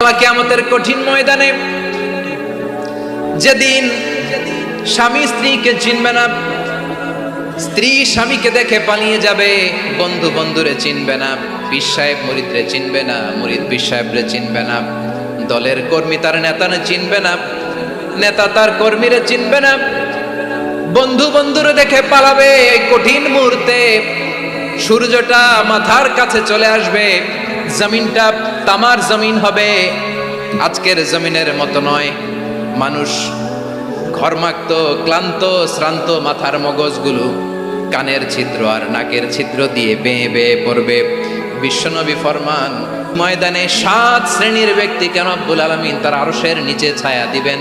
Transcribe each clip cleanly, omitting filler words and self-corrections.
আমা কিয়ামতের কঠিন ময়দানে যেদিন স্বামী স্ত্রীকে চিনবে না, স্ত্রী স্বামীকে দেখে পালিয়ে যাবে, বন্ধু বন্ধুরে চিনবে না, পীর সাহেব মুরিদরে চিনবে না, মুরিদ পীর সাহেবরে চিনবে না, দলের কর্মী তার নেতারে চিনবে না, নেতা তার কর্মীরে চিনবে না, বন্ধু বন্ধুরে দেখে পালাবে। এই কঠিন মুহূর্তে সূর্যটা মাথার কাছে চলে আসবে, জমিনটা তামার জমিন হবে, আজকের জমিনের মতো নয়। মানুষ ঘর্মাক্ত, ক্লান্ত, শ্রান্ত মাথার মগজগুলো কানের ছিদ্র আর নাকের ছিদ্র দিয়ে বেয়ে বেয়ে পড়বে। বিশ্বনবী ফরমান, ময়দানে 7 শ্রেণীর ব্যক্তিকে রব্বুল আলামিন তার আরশের নিচে ছায়া দিবেন।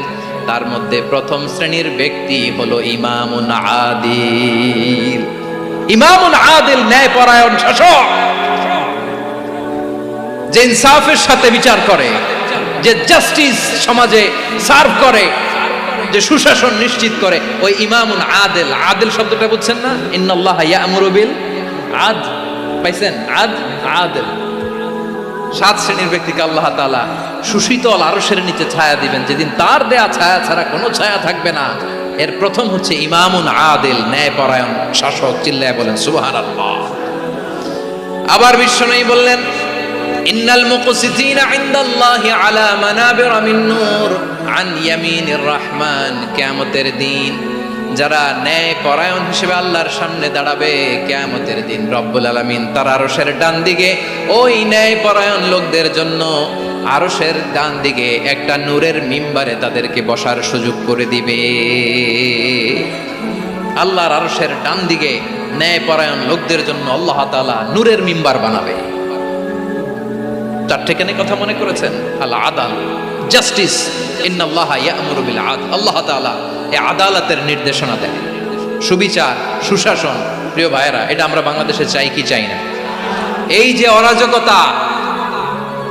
তার মধ্যে প্রথম শ্রেণীর ব্যক্তি হলো ইমামুন আদিল। ইমামুন আদিল, ন্যায়পরায়ণ শাসক, যে ইনসাফের সাথে বিচার করে, যে জাস্টিস সমাজে সার্ভ করে, যে সুশাসন নিশ্চিত করে, ওই ইমামুন আদিল। আদিল শব্দটা বুঝছেন না? ইন্নাল্লাহা ইয়া'মুরু বিল আদল, পাইছেন? আদিল। 7 শ্রেণীর ব্যক্তিকে আল্লাহ তাআলা সুশীতল আরশের নিচে ছায়া দিবেন, যেদিন তার দেয়া ছায়া ছাড়া কোনো ছায়া থাকবে না। এর প্রথম হচ্ছে ইমামুন আদিল, ন্যায়পরায়ণ শাসক। চিল্লায় বলেন সুবহানাল্লাহ। আবার বিশ্বনবী বললেন, ইন্নাল মুকসিতিনা ইনদাল্লাহি আলা মানাবিরা মিন নূর আন ইয়ামিনির রহমান। কিয়ামতের দিন যারা ন্যায়পরায়ণ হিসেবে আল্লাহর সামনে দাঁড়াবে, কিয়ামতের দিন রব্বুল আলামিন তার আরশের ডান দিকে ওই ন্যায়পরায়ণ লোকদের জন্য আরশের ডান দিকে একটা নূরের মিম্বারে তাদেরকে বসার সুযোগ করে দিবে। আল্লাহর আরশের ডান দিকে ন্যায়পরায়ণ লোকদের জন্য আল্লাহ তাআলা নূরের মিম্বার বানাবে। 4টে কেন কথা মনে করেছেন? আল আদাল, জাস্টিস। ইন্নাল্লাহা ইয়া'মুরু বিল আদল। আল্লাহ তাআলা এই আদালতের নির্দেশনা দেন, সুবিচার, সুশাসন। প্রিয় ভাইয়েরা, এটা আমরা বাংলাদেশে চাই কি চাই না? এই যে অরাজকতা,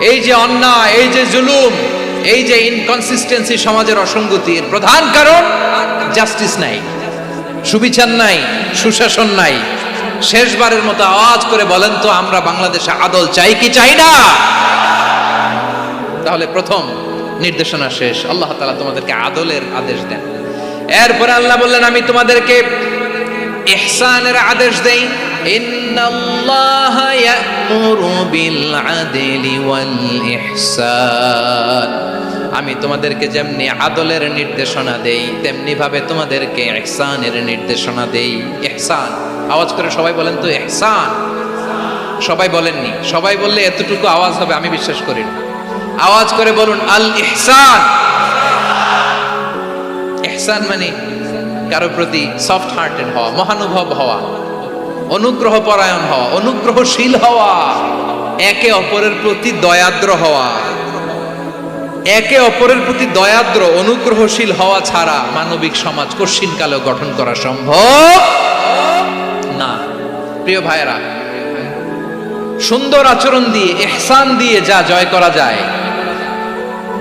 এই যে অন্যায়, এই যে জুলুম, এই যে ইনকনসিস্টেন্সি, সমাজের অসঙ্গতির প্রধান কারণ জাস্টিস নাই, সুবিচার নাই, সুশাসন নাই। শেষবারের মতো আওয়াজ করে বলেন তো, আমরা বাংলাদেশে আদল চাই কি চাই না? তাহলে প্রথম নির্দেশনা শেষ, আল্লাহ তাআলা তোমাদেরকে আদলের আদেশ দেন। এরপরে আল্লাহ বললেন, আমি তোমাদেরকে ইহসানের আদেশ দেই। ইন্নাল্লাহা ইয়া'মুরু বিল আদলি ওয়াল ইহসান। আমি তোমাদেরকে যেমনি আদলের নির্দেশনা দেই, তেমনি ভাবে তোমাদেরকে ইহসানের নির্দেশনা দেই। ইহসান, আওয়াজ করে সবাই বলেন তো ইহসান। সবাই বলেননি, সবাই বললে এতটুকু আওয়াজ হবে আমি বিশ্বাস করি না। আওয়াজ করে বলুন আল ইহসান। ইহসান মানে কারো প্রতি সফট হার্টেড হওয়া, মহানুভব হওয়া, অনুগ্রহ পরায়ণ হওয়া, অনুগ্রহশীল হওয়া, একে অপরের প্রতি দয়াদ্র হওয়া। একে অপরের প্রতি দয়াদ্র, অনুগ্রহশীল হওয়া ছাড়া মানবিক সমাজ কশিনকালেও গঠন করা সম্ভব না। প্রিয় ভাইয়েরা, সুন্দর আচরণ দিয়ে, ইহসান দিয়ে যা জয় করা যায়,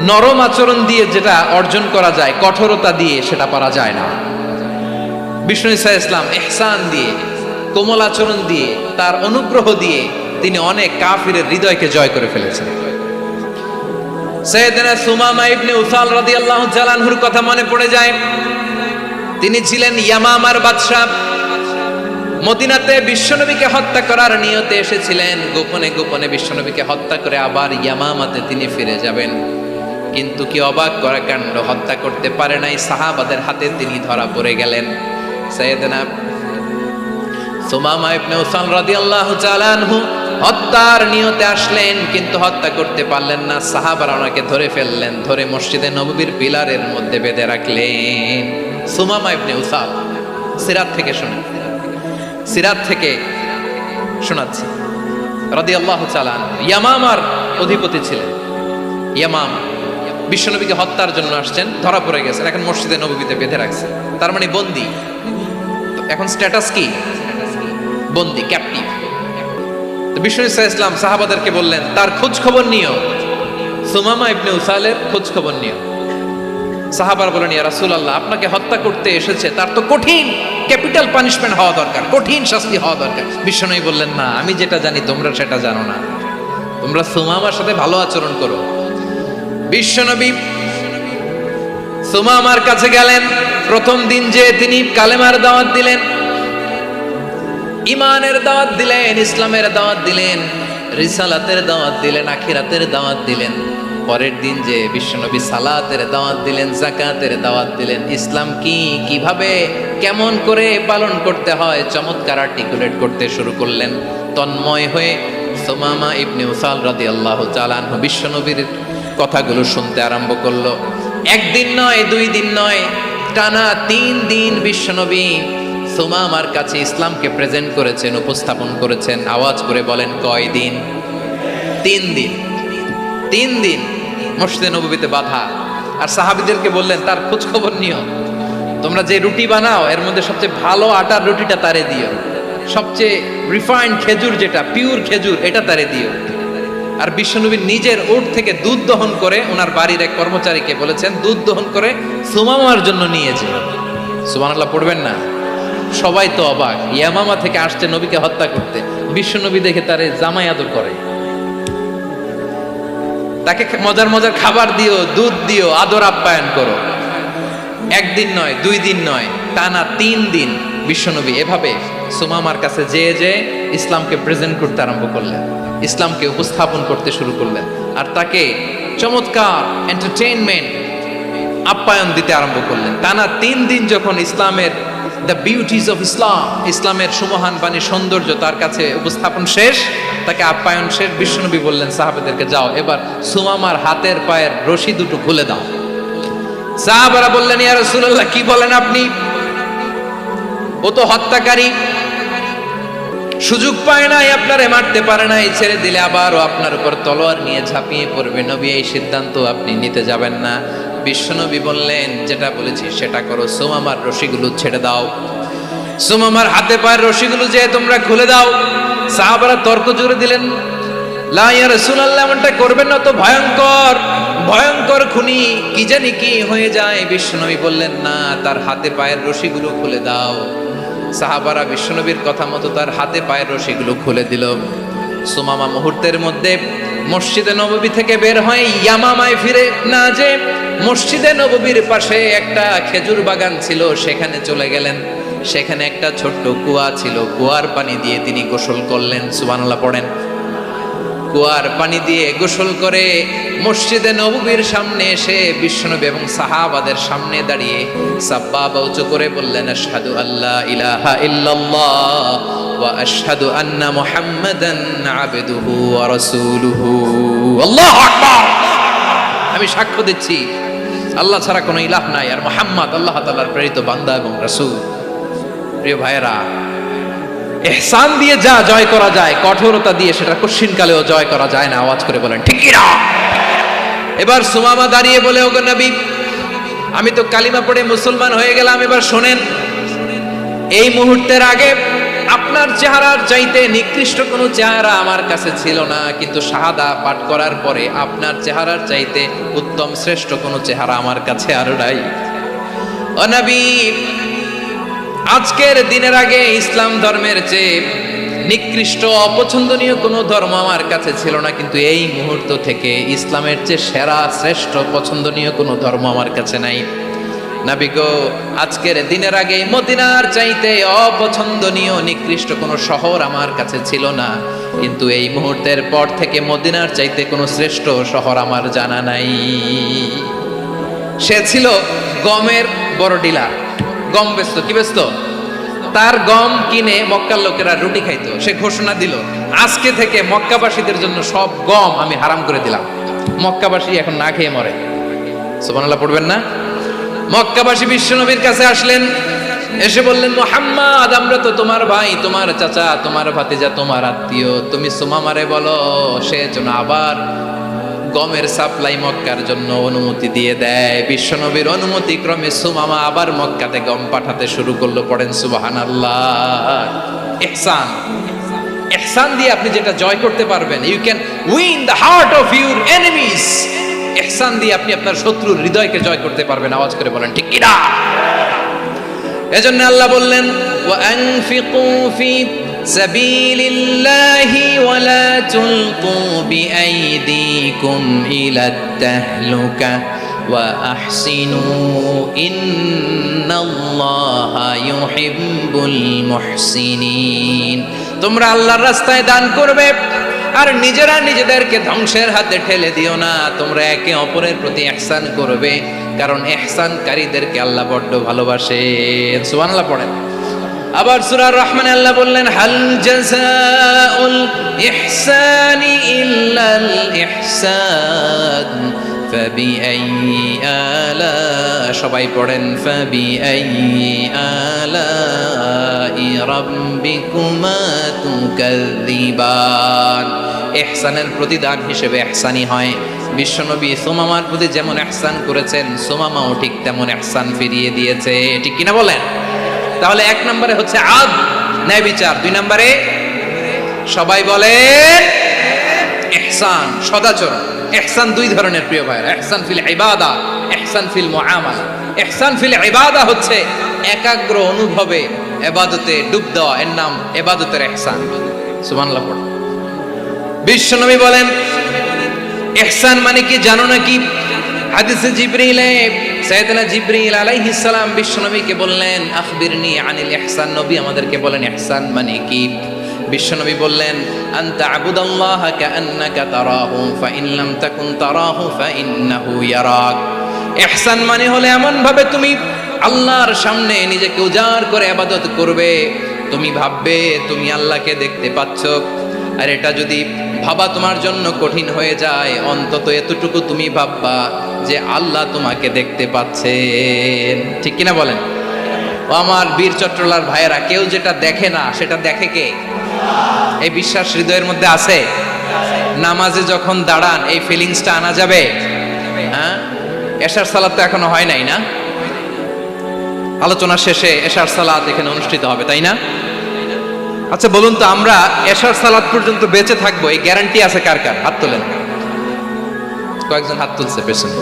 নরম আচরণ দিয়ে যেটা অর্জন করা যায়, কঠোরতা দিয়ে সেটা পারা যায় না। বিষ্ণু ঈসা ইসলাম ইহসান দিয়ে, কোমল আচরণ দিয়ে, তার অনুগ্রহ দিয়ে তিনি অনেক কাফিরের হৃদয়কে জয় করে ফেলেছেন। সাইয়েদনা সুমামা ইবনে উসাল রাদিয়াল্লাহু তাআলা আনহুর কথা মনে পড়ে যায়। তিনি ছিলেন ইয়ামামার বাদশা। মদিনাতে বিশ্বনবীকে হত্যা করার নিয়তে এসেছিলেন, গোপনে গোপনে বিশ্বনবীকে হত্যা করে আবার ইয়ামামাতে তিনি ফিরে যাবেন। কিন্তু কি অবাক করা কাণ্ড, হত্যা করতে পারে নাই, সাহাবাদের হাতে তিনি ধরা পড়ে গেলেন। সাইয়েদনা সুমামা ইবনে উসাল রাদিয়াল্লাহু তাআলা আনহু হত্যার নিয়তে আসলেন, কিন্তু হত্যা করতে পারলেন না। সাহাবারা ওনাকে ধরে ফেললেন, ধরে মসজিদে নববীর পিলারের মধ্যে বেঁধে রাখলেন। সুমামা ইবনে উসাল, সিরাত থেকে শুনেন, সিরাত থেকে শোনাচ্ছি রাদিয়াল্লাহু তাআলা আনহু ইয়ামামার অধিপতি ছিলেন। ইয়ামামা বিশ্বনবীকে হত্যার জন্য আসছেন, ধরা পড়ে গেছেন, এখন মসজিদে নববীতে বেঁধে রাখছে, তার মানে বন্দী। এখন স্ট্যাটাস কি? বন্দী, ক্যাপটিভ। তো বিষ্ণু ঈসা ইসলাম সাহাবাদেরকে বললেন, তার খোঁজ খবর নিও, সুমামা ইবনে উসালের খোঁজ খবর নিও। সাহাবার বলেন, ইয়া রাসূলুল্লাহ, আপনাকে হত্যা করতে এসেছে, তার তো কঠিন ক্যাপিটাল পানিশমেন্ট হওয়া দরকার, কঠিন শাস্তি হওয়া দরকার। বিশ্বনবী বললেন, না, আমি যেটা জানি তোমরা সেটা জানো না, তোমরা সুমামার সাথে ভালো আচরণ করো, বিশ্বনবী সুমামার কাছে গেলেন। প্রথম দিন যে তিনি কালেমার দাওয়াত দিলেন, ইমানের দাওয়াত দিলেন, ইসলামের দাওয়াত দিলেন, রিসালাতের দাওয়াত দিলেন, আখিরাতের দাওয়াত দিলেন। পরের দিন যে বিশ্বনবী সালাতের দাওয়াত দিলেন, যাকাতের দাওয়াত দিলেন। ইসলাম কি, কিভাবে, কেমন করে পালন করতে হয় চমৎকার আর্টিকুলেট করতে শুরু করলেন। তন্ময় হয়ে সুমামা ইবনে উসাল রাদিয়াল্লাহু তাআলা আনহু বিশ্বনবীর কথাগুলো শুনতে আরম্ভ করলো। একদিন নয়, দুই দিন নয়, টানা 3 দিন বিশ্বনবী সুমামার কাছে ইসলামকে প্রেজেন্ট করেছেন, উপস্থাপন করেছেন। আওয়াজ করে বলেন, কয় দিন? 3 দিন। 3 দিন মসজিদে নববীতে বাধা। আর সাহাবীদেরকে বললেন, তার খোঁজ খবর নিও। তোমরা যে রুটি বানাও এর মধ্যে সবচেয়ে ভালো আটার রুটিটা তারে দিও, সবচেয়ে রিফাইন্ড খেজুর, যেটা পিওর খেজুর, এটা তারে দিও। আর বিশ্বনবী নিজের উট থেকে দুধ দহন করে ওনার বাড়ির এক কর্মচারীকে বলেছেন, দুধ দহন করে সুমামার জন্য নিয়েছে। সুবহানাল্লাহ পড়বেন না? সবাই তো অবাক, ইয়ামামা থেকে আসছে নবীকে হত্যা করতে, বিশ্বনবী দেখে তারে জামাই আদর করে, তাকে মজার মজার খাবার দিও, দুধ দিও, আদর আপ্যায়ন করো। একদিন নয়, 2 দিন নয়, টানা 3 দিন বিশ্বনবী এভাবে সুমামার কাছে যে ইসলামকে প্রেজেন্ট করতে আরম্ভ করলেন, ইসলামকে উপস্থাপন করতে শুরু করলেন। আর তাকে চমৎকার এন্টারটেইনমেন্ট, আপ্যায়ন দিতে আরম্ভ করলেন। টানা 3 দিন যখন ইসলামের দ্য বিউটিজ অফ ইসলাম, ইসলামের সুমহান বাণী, সৌন্দর্য তার কাছে উপস্থাপন শেষ, তাকে আপ্যায়ন শেষ, বিশ্বনবী বললেন সাহাবাদেরকে, যাও এবার সুমামার হাতের পায়ের রশি দুটো খুলে দাও। সাহাবারা বললেন, ইয়া রাসূলুল্লাহ, কি বলেন আপনি? ও তো হত্যাকারী, সুযোগ পায় নাই, আপনারে মারতে পারে নাই, ছেড়ে দিলে আবারও আপনার উপর তলোয়ার নিয়ে ঝাঁপিয়ে পড়বে। নবী, এই সিদ্ধান্ত আপনি নিতে যাবেন না। বিশ্বনবী বললেন, যেটা বলেছি সেটা করো, সুমামার রশিগুলো ছেড়ে দাও, সুমামার হাতে পায়ের রশিগুলো যে তোমরা খুলে দাও। সাহাবারা তর্ক জুড়ে দিলেন, লা ইয়া রাসূলুল্লাহ, এমনটা করবেন না, তো ভয়ঙ্কর, ভয়ঙ্কর খুনি, কি জানি কি হয়ে যায়। বিশ্বনবী বললেন, না, তার হাতে পায়ের রশিগুলো খুলে দাও। সাহাবারা বিশ্বনবীর কথা মতো তার হাতে পায়ের রশিগুলো খুলে দিল। সুমামা মুহূর্তের মধ্যে মসজিদে নববী থেকে বের হয়ে ইয়ামামায় ফিরে না যে মসজিদে নববীর পাশে একটা খেজুর বাগান ছিল, সেখানে চলে গেলেন। সেখানে একটা ছোট্ট কুয়া ছিল, কুয়ার পানি দিয়ে তিনি গোসল করলেন। সুবহানাল্লাহ পড়েন। কুয়ার পানি দিয়ে গোসল করে মসজিদে নববীর সামনে এসে বিশ্বনবী এবং সাহাবাদের সামনে দাঁড়িয়ে সাব্বাবা উঁচু করে বললেন, আশহাদু আল্লা ইলাহা ইল্লাল্লাহ ওয়া আশহাদু আন্না মুহাম্মাদান আবদুহু ওয়া রাসূলুহু। আল্লাহু আকবার। আমি সাক্ষ্য দিচ্ছি আল্লাহ ছাড়া কোনো ইলাহ নাই, আর মুহাম্মদ আল্লাহ তাআলার প্রেরিত বান্দা এবং রাসূল। প্রিয় ভাইয়েরা, ইহসান দিয়ে যা জয় করা যায়, কঠোরতা দিয়ে সেটা কঠিনকালেও জয় করা যায় না। আওয়াজ করে বলেন, ঠিক কি না? এবার সুমামা দাঁড়িয়ে বলে, ওগো নবী, আমি তো কালিমা পড়ে মুসলমান হয়ে গেলাম, এবার শোনেন, এই মুহূর্তের আগে আপনার চেহারার চাইতে নিকৃষ্ট কোনো চেহারা আমার কাছে ছিল না, কিন্তু শাহাদা পাঠ করার পরে আপনার চেহারার চাইতে উত্তম শ্রেষ্ঠ কোনো চেহারা আমার কাছে আর নাই। ও নবী, আজকের দিনের আগে ইসলাম ধর্মের চেয়ে নিকৃষ্ট অপছন্দনীয় কোনো ধর্ম আমার কাছে ছিল না, কিন্তু এই মুহূর্ত থেকে ইসলামের চেয়ে সেরা শ্রেষ্ঠ পছন্দনীয় কোনো ধর্ম আমার কাছে নাই। নবী গো, আজকের দিনের আগে মদিনার চাইতে অপছন্দনীয় নিকৃষ্ট কোনো শহর আমার কাছে ছিল না, কিন্তু এই মুহূর্তের পর থেকে মদিনার চাইতে কোনো শ্রেষ্ঠ শহর আমার জানা নাই। সে ছিল গমের বড় ডিলার, গম বেচতো। কি বেচতো? তার গম কিনে মক্কার লোকেরা রুটি খাইতো। সে ঘোষণা দিল, আজকে থেকে মক্কাবাসীদের জন্য সব গম আমি হারাম করে দিলাম, মক্কাবাসী এখন না খেয়ে মরে। সুবহানাল্লাহ পড়বেন না? মক্কাবাসী বিশ্বনবীর কাছে আসলেন, এসে বললেন, মুহাম্মদ, আমরা তো তোমার ভাই, তোমার চাচা, তোমার ভাতিজা, তোমার আত্মীয়, তুমি সুমামারে বলো সে যেন আবার গমের সাপ্লাই মক্কার জন্য অনুমতি দিয়ে দেয়। বিশ্বনবীর অনুমতি ক্রমে সুমামা আবার মক্কাতে গম পাঠাতে শুরু করলো। পড়েন সুবহানাল্লাহ। ইহসান, ইহসান দিয়ে আপনি যেটা জয় করতে পারবেন, you can win the heart of your enemies. ইহসান দিয়ে আপনি আপনার শত্রুর হৃদয়কে জয় করতে পারবেন। আওয়াজ করে বলেন, ঠিক কি না? এজন্য আল্লাহ বললেন, ওয়া আনফিকু ফি সাবিলিল্লাহি ওয়ালা তুলকু বিআইদিকুম ইলাত তাহলুকা ওয়া আহসিনু ইন্নাল্লাহা ইউহিব্বুল মুহসিনিন। তোমরা আল্লাহর রাস্তায় দান করবে আর নিজেরা নিজেদেরকে ধ্বংসের হাতে ঠেলে দিও না। তোমরা একে অপরের প্রতি ইহসান করবে, কারণ ইহসানকারীদেরকে আল্লাহ বড্ড ভালোবাসেন। সুবহানাল্লাহ পড়েন। আবার সূরা রহমানে আল্লাহ বললেন, হাল জাযাউল ইহসানি ইল্লাল ইহসান ফাবিআইয়ি আলা, সবাই পড়েন, ফাবিআইয়ি আলাই রাব্বিকুমা তুকাযযিবান। ইহসানের প্রতিদান হিসেবে ইহসানি হয়। বিশ্বনবী সুমামার প্রতি যেমন ইহসান করেছেন, সুমামাও ঠিক তেমন ইহসান ফিরিয়ে দিয়েছে। ঠিক কিনা বলেন? তাহলে এক নম্বরে হচ্ছে আদ, ন্যায় বিচার। দুই নম্বরে সবাই বলেন ইহসান, সদাচরণ। ইহসান দুই ধরনের প্রিয় ভাইরা, ইহসান ফিল ইবাদা, ইহসান ফিল মুআমালা। ইহসান ফিল ইবাদা হচ্ছে একাগ্র অনুভবে ইবাদতে ডুব দেওয়া, এর নাম ইবাদতের ইহসান। সুবহানাল্লাহ পড়ুন। বিশ্বনবী বলেন ইহসান মানে কি জানো নাকি? হাদিসে জিবরিলে সাইয়েদনা জিবরিল আলাইহিস সালাম বিশ্বনবীকে বললেন, আখবিরনি আনিল ইহসান। নবী আমাদেরকে বলেন ইহসান মানে কি? বিশ্বনবী বললেন, আনতা আবুদাল্লাহা কাআন্নাকা তারাহু ফাইন লাম তাকুন তারাহু ফাইন্নাহু ইয়ারাক। ইহসান মানে হলো এমন ভাবে তুমি আল্লাহর সামনে নিজেকে উজাড় করে ইবাদত করবে, তুমি ভাববে তুমি আল্লাহকে দেখতে পাচ্ছ। আর এটা যদি ভাবা তোমার জন্য কঠিন হয়ে যায়, অন্তত এতটুকু তুমি ভাববা যে আল্লাহ তোমাকে দেখতে পাচ্ছেন। ঠিক কিনা বলেন? ও আমার বীর চট্টলার ভাইয়েরা, কেউ যেটা দেখে না সেটা দেখে কে? এই বিশ্বাস হৃদয়ের মধ্যে আছে? নামাজে যখন দাঁড়ান এই ফিলিংসটা আনা যাবে? হ্যাঁ, এশার সালাত তো এখনো হয় নাই না? আলোচনা শেষে এশার সালাত এখানে অনুষ্ঠিত হবে, তাই না? আচ্ছা বলুন তো, আমরা এশার সালাত পর্যন্ত বেঁচে থাকবো এই গ্যারান্টি আছে কার কার? হাত তোলেন। কয়েকজন হাত তুলছে পেছনে,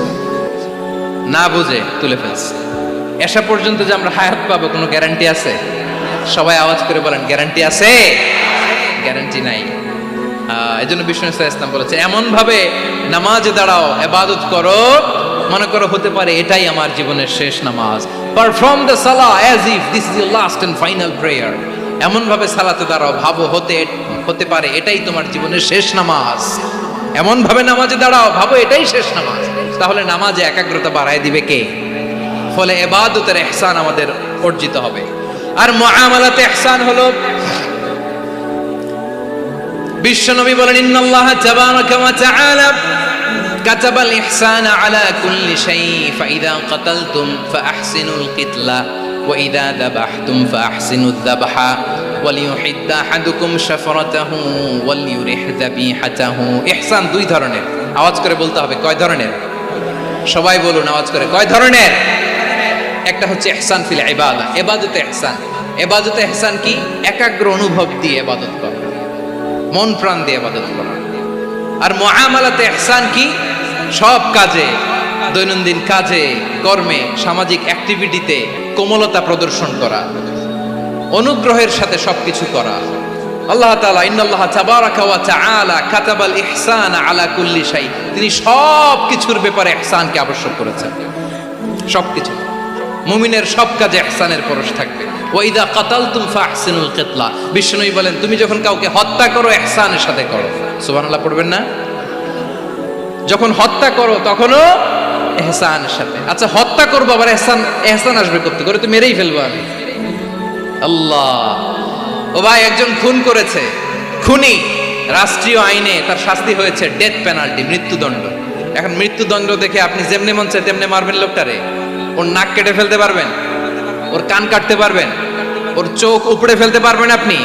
না বুঝে তুলে ফেলছে। এশা পর্যন্ত যে আমরা হায়াত পাবো কোনো গ্যারান্টি আছে? সবাই আওয়াজ করে বলেন, গ্যারান্টি আছে? গ্যারান্টি নাই। এজন্য বিষ্ণু ইসলাম বলেছে, এমন ভাবে নামাজে দাঁড়াও, ইবাদত করো, মনে করো হতে পারে এটাই আমার জীবনের শেষ নামাজ। Perform the salah as if this is your last and final prayer. এমন ভাবে সালাতে দাঁড়াও, ভাবো হতে পারে এটাই তোমার জীবনের শেষ নামাজ। এমন ভাবে নামাজে দাঁড়াও, ভাবো এটাই শেষ নামাজ। তাহলে নামাজে একাগ্রতা বাড়ায় দিবে কে? ফলে ইবাদতের ইহসান আমাদের অর্জিত হবে। আর মুআমালাতে ইহসান হলো, বিশ্বনবী বলেন, ইন্নাল্লাহা তাবারাকা ওয়া তাআলা কাতাবাল ইহসানা আলা কুল্লি শাই ফাইদা কাতালতুম ফাআহসিনুল কিতলা ওয়া ইযা যাবাহতুম ফাআহসিনুদ যাবহা ওয়ালিয়ুহিদ্দা আহাদুকুম শাফরাতাহু ওয়ালিয়ুরিহ যাবিহাতাহু। ইহসান দুই ধরনের। আওয়াজ করে বলতে হবে, কয় ধরনের? সবাই বলুন আওয়াজ করে, কয় ধরনের? একটা হচ্ছে ইহসান ফিল ইবাদা, ইবাদতে ইহসান। ইবাদতে ইহসান কি? একাগ্র অনুভব দিয়ে ইবাদত করা, মন প্রাণ দিয়ে ইবাদত করা। আর মুআমালাতে ইহসান কি? সব কাজে, দৈনন্দিন কাজে, কর্মে, সামাজিক অ্যাক্টিভিটিতে কোমলতা প্রদর্শন করা, অনুগ্রহের সাথে সবকিছু করা। আল্লাহ তাআলা ইন্নাল্লাহা তাবারাকা ওয়া তাআলা কাতাবাল ইহসানা আলা কুল্লি শাই, তিনি সব কিছুর ব্যাপারে ইহসানকে আবশ্যক করেছেন। সবকিছু, মুমিনের সব কাজে ইহসানের পরশ থাকবে। ওয়া ইযা কাতালতুম ফাহসিনুল কিতলা, বিষ্ণুই বলেন তুমি যখন কাউকে হত্যা করো ইহসানের সাথে করো। সুবহানাল্লাহ পড়বেন না? যখন হত্যা করো তখনও ইহসানের সাথে। আচ্ছা হত্যা করবো আবার ইহসান আসবে করতে করে, তো মেরেই ফেলবো আমি। আল্লাহ, ও ভাই একজন খুন করেছে, খুনি, রাষ্ট্রীয় আইনে তার শাস্তি হয়েছে ডেথ পেনাল্টি, মৃত্যুদণ্ড। এখন মৃত্যুদণ্ড দেখে আপনি যেমনি মন চায় তেমনি মারবেন লোকটারে? ওর নাক কেটে ফেলতে পারবেন? ওর কান কাটতে পারবেন? ওর চোখ উপড়ে ফেলতে পারবেন আপনি?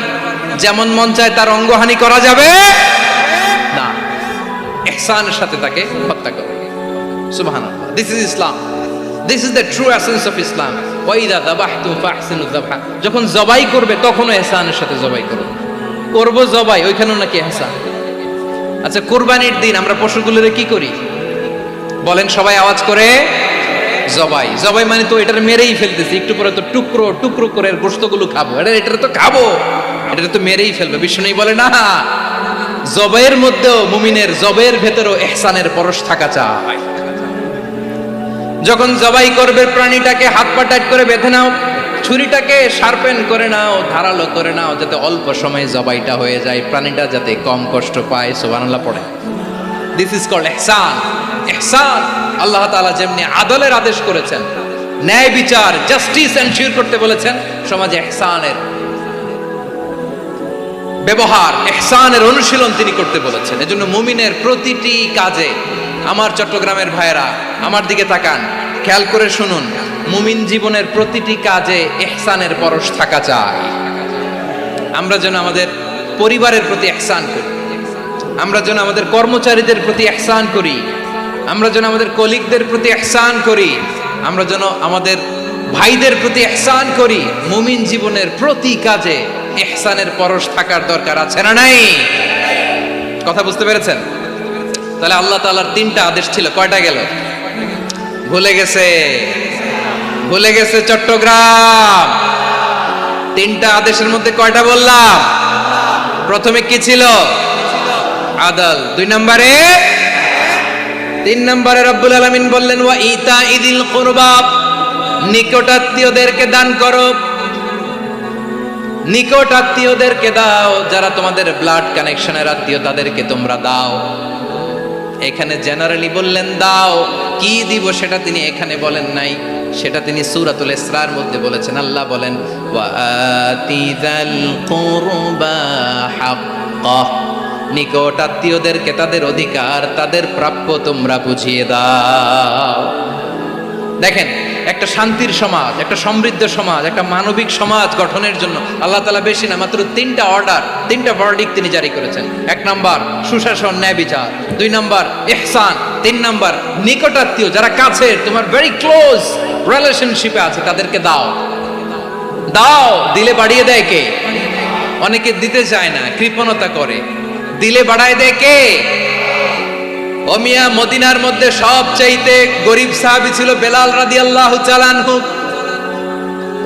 যেমন মন চায় তার অঙ্গহানি করা যাবে না। ইহসানের সাথে তাকে হত্যা করবে। সুবহানাল্লাহ, this is Islam, this is the true essence of Islam. ওয়া ইযা যাবাহতুম ফাহসিনুয যাবহা, যখন জবাই করবে তখনও ইহসানের সাথে জবাই করবে। করব জবাই, ওইখানেও নাকি ইহসান। আচ্ছা কুরবানির দিন আমরা পশুগুলোরে কি করি বলেন সবাই আওয়াজ করে? জবাই। জবাই মানে তো এটার মেরেই ফেলতেছি, একটু পরে তো টুকরো টুকরো করে গোশতগুলো খাবো। এটা তো খাবো, এটা তো মেরেই ফেলবে। বিষ্ণু বলে না, জবের মধ্যেও মুমিনের জবের ভেতরেও ইহসানের পরশ থাকা চাই। যখন জবাই করবে প্রাণীটাকে হাত পা টাইট করে বেঁধে নাও, ছুরিটাকে শার্পেন করে নাও, ধারালো করে নাও, যাতে অল্প সময়ে জবাইটা হয়ে যায়, প্রাণীটা যাতে কম কষ্ট পায়। সুবহানাল্লাহ পড়ে। দিস ইজ কল্ড ইহসান। ইহসান আল্লাহ তাআলা যেমনি আদলের আদেশ করেছেন, ন্যায় বিচার জাস্টিস এনশিওর করতে বলেছেন, সমাজে ইহসানের ব্যবহার, ইহসানের অনুশীলন তিনি করতে বলেছেন। এজন্য মুমিনের প্রতিটি কাজে, আমার চট্টগ্রামের ভাইয়েরা আমার দিকে তাকান, খেয়াল করে শুনুন, মুমিন জীবনের প্রতিটি কাজে ইহসানের পরশ থাকা চাই। আমরা যেন আমাদের পরিবারের প্রতি ইহসান করি, আমরা যেন আমাদের কর্মচারীদের প্রতি ইহসান করি, আমরা যেন আমাদের কলিগদের প্রতি ইহসান করি, আমরা যেন আমাদের ভাইদের প্রতি ইহসান করি। মুমিন জীবনের প্রতি কাজে ইহসানের পরশ থাকার দরকার আছে না নাই? কথা বুঝতে পেরেছেন? তাহলে আল্লাহ তাআলার তিনটা আদেশ ছিল, কয়টা গেল? ভুলে গেছে, ভুলে গেছে চট্টগ্রাম। তিনটা আদেশের মধ্যে কয়টা বললাম? প্রথমে কি ছিল? আদল। 2 নম্বরে, 3 নম্বরে রব্বুল আলামিন বললেন ওয়া ইতা ইদিল কুরবা, নিকটাত্মীয়দেরকে দান করো, নিকট আত্মীয়দেরকে দাও, যারা তোমাদের ব্লাড কানেকশনের আত্মীয় তাদেরকে তোমরা দাও। এখানে জেনারেলি বললেন দাও, কি দিব সেটা তিনি এখানে বলেন নাই, সেটা তিনি সূরাতুল ইসরার মধ্যে বলেছেন। আল্লাহ বলেন ওয়া আতিযাল কুরবা হাক্কাহ, নিকট আত্মীয়দেরকে তাদের অধিকার, তাদের প্রাপ্য তোমরা বুঝিয়ে দাও। দেখেন, একটা শান্তির সমাজ, একটা সমৃদ্ধ সমাজ, একটা মানবিক সমাজ গঠনের জন্য আল্লাহ তাআলা বেশি না, মাত্র 3টা অর্ডার, 3টা ভার্ডিক্ট তিনি জারি করেছেন। 1 নাম্বার সুশাসন, ন্যায় বিচার। 2 নাম্বার ইহসান। 3 নাম্বার নিকটাত্মীয়, যারা কাছে, তোমার ভেরি ক্লোজ রিলেশনশিপে আছে, তাদেরকে দাও। দাও, দিলে বাড়িয়ে দেয় কে? অনেকে দিতে চায় না, কৃপণতা করে। দিলে বাড়ায় দেয় কে? ও মিয়া, মদিনার মধ্যে সবচাইতে গরিব সাহাবী ছিল বেলাল রাদিয়াল্লাহু তাআলা আনহু।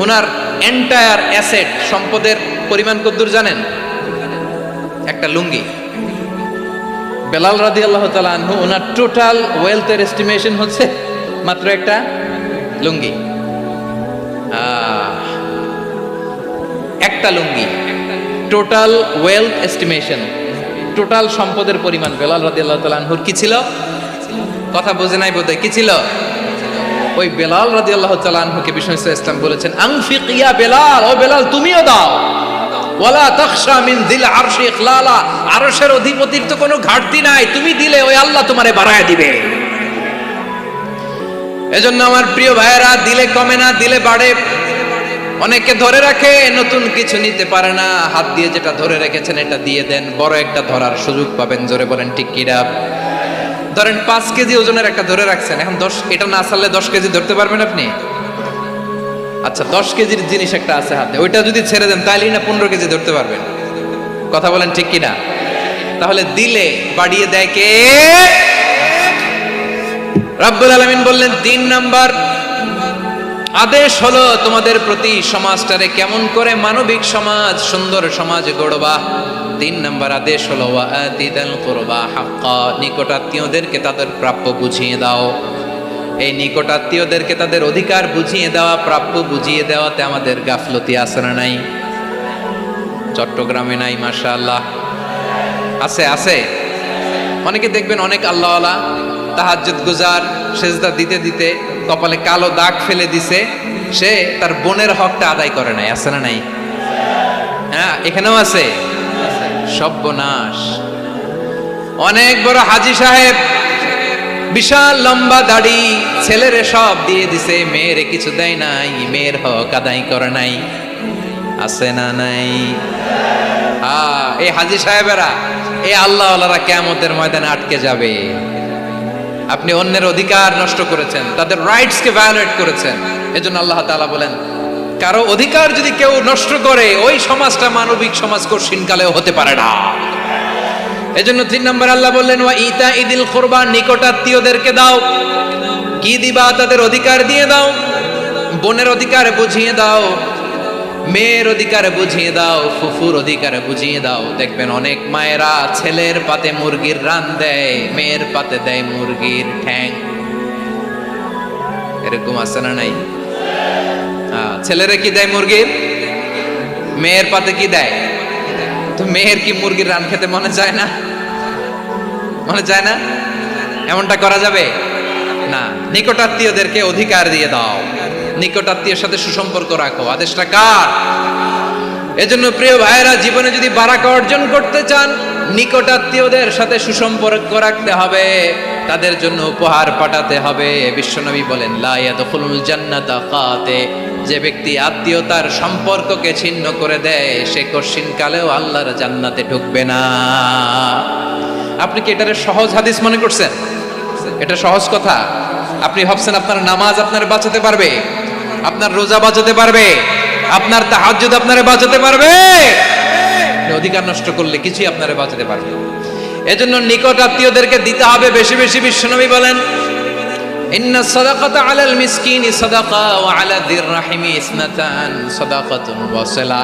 ওনার এন্টায়ার অ্যাসেট, সম্পদের পরিমাণ কতদূর জানেন? একটা লুঙ্গি। বেলাল রাদিয়াল্লাহু তাআলা আনহু, ওনার টোটাল ওয়েলথের এস্টিমেশন হচ্ছে মাত্র একটা লুঙ্গি। একটা লুঙ্গি, টোটাল ওয়েলথ এস্টিমেশন, টোটাল সম্পদের পরিমাণ বেলাল রাদিয়াল্লাহু তাআলা আনহুর কি ছিল? কথা বোঝে নাই বোধহয়। কি ছিল? ওই বেলাল রাদিয়াল্লাহু তাআলা আনহুকে বিষ্ণু ইসলাম বলেছেন আনফিক ইয়া বেলাল, ও বেলাল তুমিও দাও। ওয়ালা তাখশা মিন যিল আরশি ইখলালা, আরশের অধিপতির তো কোনো ঘাটতি নাই, তুমি দিলে ওই আল্লাহ তোমারে বাড়ায় দিবে। এজন্য আমার প্রিয় ভাইয়েরা, দিলে কমে না, দিলে বাড়ে। অনেকে ধরে রাখে, নতুন কিছু নিতে পারে না, হাত দিয়ে যেটা ধরে রেখেছেন এটা দিয়ে দেন, বড় একটা ধরার সুযোগ পাবেন। জোরে বলেন ঠিক কিনা? ধরেন 5 কেজি ওজনের একটা ধরে রাখছেন, এখন 10, এটা না ছাড়লে 10 কেজি ধরতে পারবেন আপনি? আচ্ছা, 10 কেজির জিনিস একটা আছে হাতে, ওইটা যদি ছেড়ে দেন তাহলেই না 15 কেজি ধরতে পারবেন। কথা বলেন ঠিক কিনা? তাহলে দিলে বাড়িয়ে দেয় কে? রব্বুল আলামিন বললেন 3 নাম্বার আদেশ হলো তোমাদের প্রতি সমাজটারে কেমন করে মানবিক সমাজ, সুন্দর সমাজ গড়বা। 3 নাম্বার আদেশ হলো ওয়া আতিদাল কুরবা হাক্কা, নিকটাত্মীয়দেরকে তাদের প্রাপ্য বুঝিয়ে দাও। এই নিকটাত্মীয়দেরকে তাদের অধিকার বুঝিয়ে দেওয়া, প্রাপ্য বুঝিয়ে দেওয়াতে আমাদের গাফলতি আছে না নাই? চট্টগ্রামে নাই? মাশাআল্লাহ আছে, আছে। অনেকে দেখবেন অনেক আল্লাহওয়ালা তাহাজ্জুদ গুজার, সেজদা দিতে দিতে কপালে কালো দাগ ফেলে দিছে, সে তার বোনের হকটা আদায় করে নাই। আছে না নাই? হ্যাঁ, এখানেও আছে। সর্বনাশ। অনেক বড় হাজী সাহেব, বিশাল লম্বা দাড়ি, ছেলেরে সব দিয়ে দিছে, মেয়েরে কিছু দেয় নাই, মেয়ের হক আদায় করে নাই। আছে না নাই? এই হাজী সাহেবেরা, এই আল্লাহওয়ালারা কিয়ামতের ময়দানে আটকে যাবে। আপনি অন্যের অধিকার নষ্ট করেছেন, তাদের রাইটস কে ভায়োলেট করেছেন। এজন্য আল্লাহ তাআলা বলেন, কারো অধিকার যদি কেউ নষ্ট করে, ওই সমাজটা মানবিক সমাজ কঠিনকালেও হতে পারে না। এজন্য 3 নম্বর আল্লাহ বললেন ওয়া ইতা ইদিল কুরবা, নিকটাত্মীয়দেরকে দাও। কি দিবা? তাদের অধিকার দিয়ে দাও, বোনের অধিকার বুঝিয়ে দাও। মেয়ের অধিকার বুঝিয়ে দাও, ফুফুর অধিকার বুঝিয়ে দাও। দেখবেন অনেক মায়েরা ছেলের পাতে মুরগির রান দেয়, মেয়ের পাতে দেয় মুরগির ঠ্যাং। এরকম আছে না নাই? ছেলেরা কি দেয় মুরগির, মেয়ের পাতে কি দেয়? তো মেয়ের কি মুরগির রান খেতে মনে যায় না? মনে যায় না? এমনটা করা যাবে না। নিকটাত্মীয়দেরকে অধিকার দিয়ে দাও, নিকটাত্মীয়ের সাথে সুসম্পর্ক রাখো। আদেশটা কার? এজন্য প্রিয় ভাইয়েরা, জীবনে যদি বারাকা অর্জন করতে চান, নিকটাত্মীয়দের সাথে সুসম্পর্ক রাখতে হবে, তাদের জন্য উপহার পাঠাতে হবে। বিশ্বনবী বলেন, লা ইয়াদখুলুল জান্নাতা কাতে, যে ব্যক্তি আত্মীয়তার সম্পর্ককে ছিন্ন করে দেয়, সে কশিন কালেও আল্লাহর জান্নাতে ঢুকবে না। আপনি কি এটারে সহজ হাদিস মনে করছেন? এটা সহজ কথা? আপনি ভাবছেন আপনার নামাজ আপনার বাঁচাতে পারবে, আপনার রোজা বাঁচাতে পারবে, আপনার তাহাজ্জুদ আপনারে বাঁচাতে পারবে? অধিকার নষ্ট করলে কিছুই আপনারে বাঁচাতে পারবে। এজন্য নিকট আত্মীয়দেরকে দিতে হবে বেশি বেশি। বিশ্বনবী বলেন, ইন্না সাদাকাতা আলাল মিসকিনি সাদাকা ওয়া আলা যির রাহিমি ইসনাতান সাদাকাতুন ওয়া সিলা।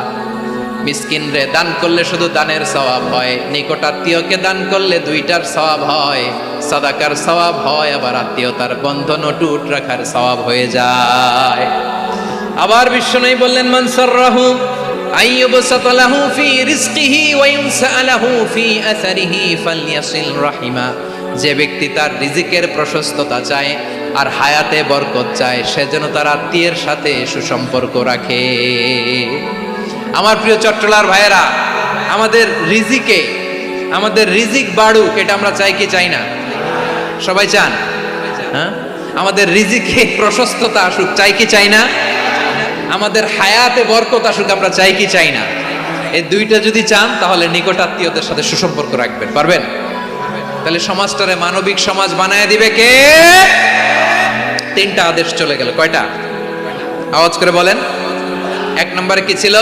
মিসকিনরে দান করলে শুধু দানের সওয়াব হয়, নিকট আত্মীয়কে দান করলে দুইটার সওয়াব হয়, সাদাকার সওয়াব হয়, আবার আত্মীয়তার বন্ধন অটুট রাখার সওয়াব হয়ে যায়। আবার বিশ্বনবী বললেন, মান সাররাহু আইয়ুবসাতা লাহু ফি রিজকিহি ওয়া ইউনসা লাহু ফি আসারিহি ফালইয়াসিল রাহিমা। যে ব্যক্তি তার রিজিকের প্রশস্ততা চায় আর হায়াতে বরকত চায়, সে যেন তার আত্মীয়ের সাথে সুসম্পর্ক রাখে। আমার প্রিয় চট্টলার ভাইয়েরা, আমাদের রিজিক বাড়ুক, এটা আমরা চাই কি চাই না? সবাই চান? হ্যাঁ, আমাদের রিজিকে প্রশস্ততা আসুক, চাই কি চাই না? আমাদের হায়াতে বরকত আসুক, আমরা চাই কি চাই না? এই দুইটা যদি চান, তাহলে নিকট আত্মীয়দের সাথে সুসম্পর্ক রাখবেন, পারবেন? তাহলে সমাজটারে মানবিক সমাজ বানায় দিবে কে? তিনটা আদেশ চলে গেল। কয়টা? আওয়াজ করে বলেন। এক নম্বরে কি ছিল?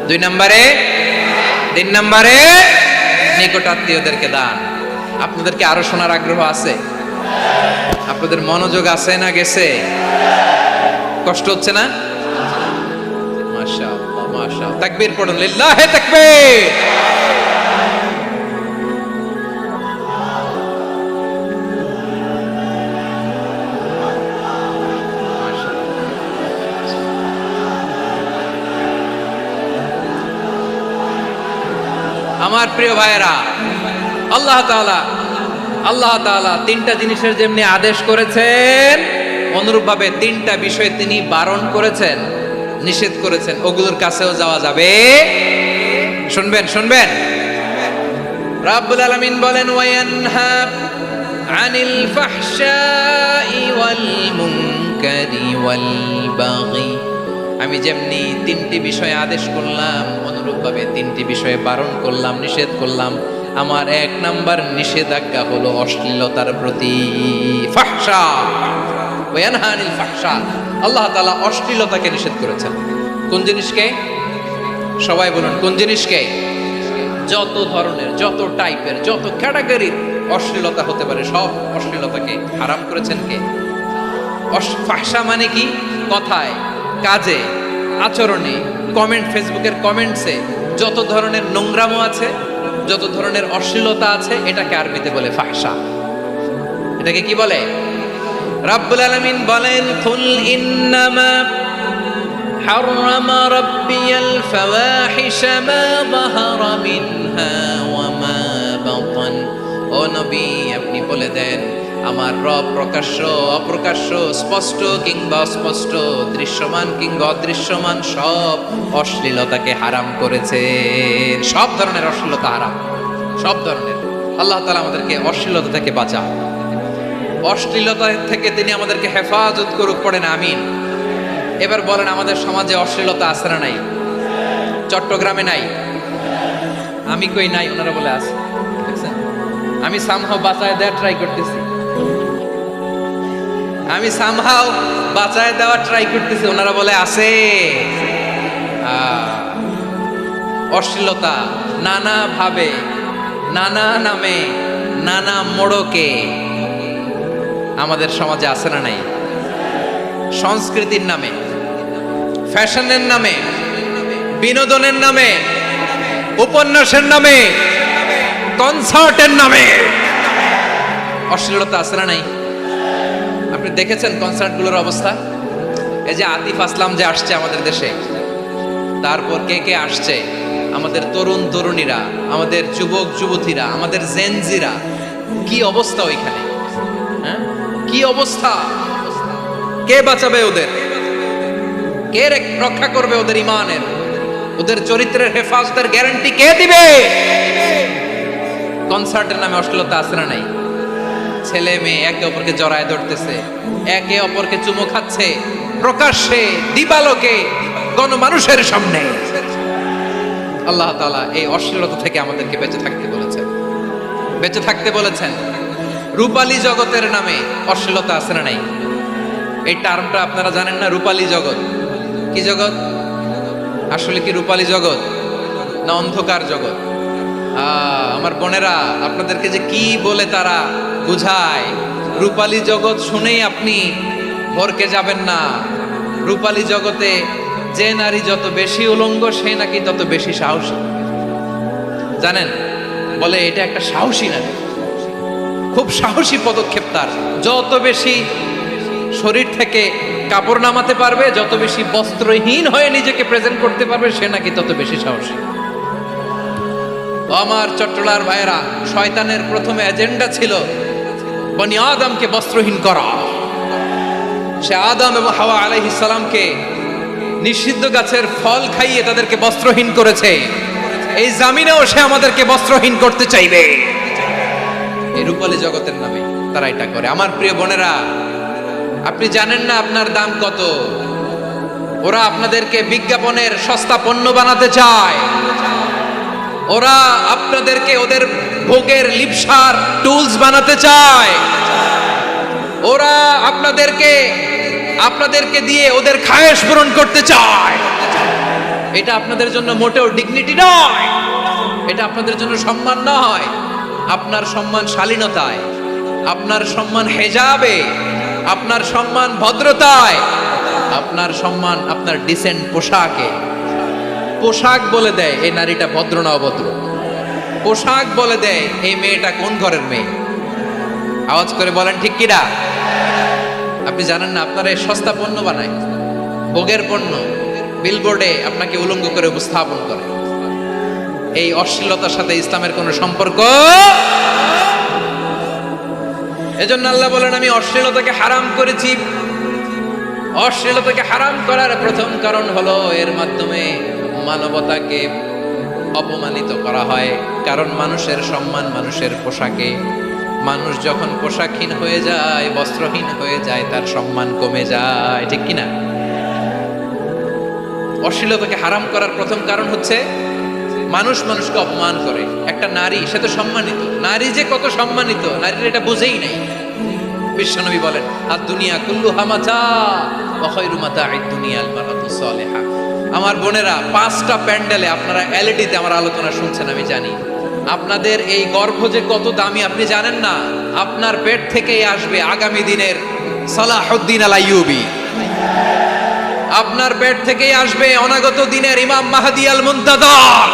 দুই নম্বরে, তিন নম্বরে নিকট আত্মীয়দেরকে দান। আপনাদেরকে আরো শোনার আগ্রহ আছে? আপনাদের মনোযোগ আছে না গেছে? কষ্ট হচ্ছে না? মাশাআল্লাহ, মাশাআল্লাহ। তাকবীর পড়ুন, লিল্লাহি তাকবীর। আমার প্রিয় ভাইয়েরা, আল্লাহ তাআলা তিনটা জিনিসের যেমনি আদেশ করেছেন, অনুরূপভাবে তিনটা বিষয় তিনি বারণ করেছেন, নিষেধ করেছেন। ওগুলোর কাছেও যাওয়া যাবে। শুনবেন। রাব্বুল আলামিন বলেন, ওয়ায়ানহা আনিল ফাহশাই ওয়াল মুনকারি ওয়াল বাগি। আমি যেমনি তিনটি বিষয়ে আদেশ করলাম, অনুরূপভাবে তিনটি বিষয়ে বারণ করলাম, নিষেধ করলাম। আমার এক নাম্বার নিষেধাজ্ঞা হলো অশ্লীলতার প্রতি। ফাহশা, ওয়ায়ানহা আনিল ফাহশা। আল্লাহ তাআলা অশ্লীলতাকে নিষেধ করেছেন। কোন জিনিসকে? সবাই বলুন, কোন জিনিসকে? যত ধরনের, যত টাইপের, যত ক্যাটাগরির অশ্লীলতা হতে পারে, সব অশ্লীলতাকে হারাম করেছেন কে? ফাহশা মানে কি? কথায়, কাজে, আচরণে, কমেন্ট, ফেসবুকের কমেন্টসে যত ধরনের নোংরামো আছে, যত ধরনের অশ্লীলতা আছে, এটাকে আরবিতে বলে ফাহশা। এটাকে কি বলে? রাব্বুল আলামিন বলেন, কুল ইন্নামা হাররামা রাব্বিয়াল ফাওয়াহিশা মা যাহারা মিনহা ওয়া মা বাতান। ও নবী, আপনি বলে দেন, আমার রব প্রকাশ্য, অপ্রকাশ্য, স্পষ্ট কিংবা অস্পষ্ট, দৃশ্যমান কিংবা অদৃশ্যমান সব অশ্লীলতাকে হারাম করেছে। সব ধরনের অশ্লীলতা হারাম, সব ধরনের। আল্লাহ তাআলা আমাদেরকে অশ্লীলতা থেকে বাঁচান, অশ্লীলতা থেকে তিনি আমাদেরকে হেফাজত করুক। পড়েন আমিন। এবার বলেন, আমাদের সমাজে অশ্লীলতা আছে না নাই? চট্টগ্রামে নাই? আমি কই নাই, ওনারা বলে আছে। আমি সামহাও বাঁচায় দেওয়ার ট্রাই করতেছি, ওনারা বলে আছে। অশ্লীলতা নানা ভাবে, নানা নামে, নানা মোড়কে আমাদের সমাজে আছে না নাই? সংস্কৃতির নামে, ফ্যাশনের নামে, বিনোদনের নামে, উপন্যাসের নামে, কনসার্টের নামে অশ্লীলতা আছে না নাই? আপনি দেখেছেন কনসার্টগুলোর অবস্থা? এই যে আতিফ আসলাম যে আসছে আমাদের দেশে, তারপর কে কে আসছে, আমাদের তরুণ তরুণীরা, আমাদের যুবক যুবতীরা, আমাদের জেনজিরা, কি অবস্থা ওইখানে? হ্যাঁ, কি অবস্থা? কে বাঁচাবে ওদের? কে রক্ষা করবে ওদের ইমানের, ওদের চরিত্রের হেফাজতের গ্যারান্টি কে দিবে? কনসার্টের নামে অশ্লীলতা আছে না নাই? ছেলে মেয়ে একে অপরকে জড়ায় ধরতেছে, একে অপরকে চুমো খাচ্ছে প্রকাশ্যে, দিবালোকে, গণমানুষের সামনে। আল্লাহ তাআলা এই অশ্লীলতা থেকে আমাদেরকে বেঁচে থাকতে বলেছেন, বেঁচে থাকতে বলেছেন। রূপালী জগতের নামে অশ্লীলতা আছে না নাই? এই টার্মটা আপনারা জানেন না? রূপালী জগৎ কি জগৎ? আসলে কি রূপালী জগৎ না অন্ধকার জগৎ? আমার বোনেরা, আপনাদেরকে যে কি বলে তারা বুঝায়, রূপালী জগৎ শুনেই আপনি ভরকে যাবেন না। রূপালী জগতে যে নারী যত বেশি উলঙ্গ, সে নাকি তত বেশি সাহসী। জানেন, বলে এটা একটা সাহসী নারী, খুব সাহসী পদক্ষেপ তার। যত বেশি শরীর থেকে কাপড় নামাতে পারবে, যত বেশি বস্ত্রহীন হয়ে নিজেকে প্রেজেন্ট করতে পারবে, সে নাকি তত বেশি সাহসী। আমার চট্টলার ভাইয়েরা, শয়তানের প্রথমে এজেন্ডা ছিল বনি আদমকে বস্ত্রহীন করা। সে আদম এবং হাওয়া আলাইহিস সালামকে নিষিদ্ধ গাছের ফল খাইয়ে তাদেরকে বস্ত্রহীন করেছে। এই জামিনেও সে আমাদেরকে বস্ত্রহীন করতে চাইবে। এই রূপালী জগতের নামে তারা এটা করে। আমার প্রিয় বোনেরা, আপনি জানেন না আপনার দাম কত? ওরা আপনাদেরকে বিজ্ঞাপনের সস্তা পণ্য বানাতে চায়। ওরা আপনাদেরকে ওদের ভোগের লিপসার টুলস বানাতে চায়। ওরা আপনাদেরকে দিয়ে ওদের খায়েশ পূরণ করতে চায়। এটা আপনাদের জন্য মোটেও ডিগনিটি নয়, এটা আপনাদের জন্য সম্মান নয়। আপনার সম্মান শালীনতায়, আপনার সম্মান হেজাবে, আপনার সম্মান ভদ্রতায়, আপনার সম্মান আপনার ডিসেন্ট পোশাকে। পোশাক বলে দেয় এই নারীটা ভদ্র না অভদ্র। পোশাক বলে দেয় এই মেয়েটা কোন ঘরের মেয়ে। আওয়াজ করে বলেন ঠিক কিনা? আপনি জানেন না, আপনারা এই সস্তা পণ্য বানায়, ভোগের পণ্য, বিলবোর্ডে আপনাকে উলঙ্গ করে উপস্থাপন করে। এই অশ্লীলতার সাথে ইসলামের কোনো সম্পর্ক। এজন্য আল্লাহ বলেন, আমি অশ্লীলতাকে হারাম করেছি। অশ্লীলতাকে হারাম করার প্রথম কারণ হলো এর মাধ্যমে মানবতাকে অপমানিত করা হয়। কারণ মানুষের সম্মান মানুষের পোশাকে। মানুষ যখন পোশাকহীন হয়ে যায়, বস্ত্রহীন হয়ে যায়, তার সম্মান কমে যায়, ঠিক কিনা? অশ্লীলতাকে হারাম করার প্রথম কারণ হচ্ছে মানুষ মানুষকে অপমান করে। একটা নারী, সে তো সম্মানিত, নারী যে কত সম্মানিত নারীর এটা বুঝেই নাই। বিশ্বনবী বলেন, আর দুনিয়া কুল্লুহা মাতা ওয়া খায়রু মাতা'আদ দুনিয়া আল মারআতুস সালিহা। আমার বোনেরা, 5টা প্যান্ডেলে আপনারা এলইডিতে আমার আলোচনা শুনছেন, আমি জানি। আপনাদের এই গর্ভ যে কত দামি আপনি জানেন না। আপনার পেট থেকেই আসবে আগামী দিনের সালাহুদ্দিন আল আইয়ুবী। আপনার পেট থেকেই আসবে অনাগত দিনের ইমাম মাহদী আল মুনতাযর।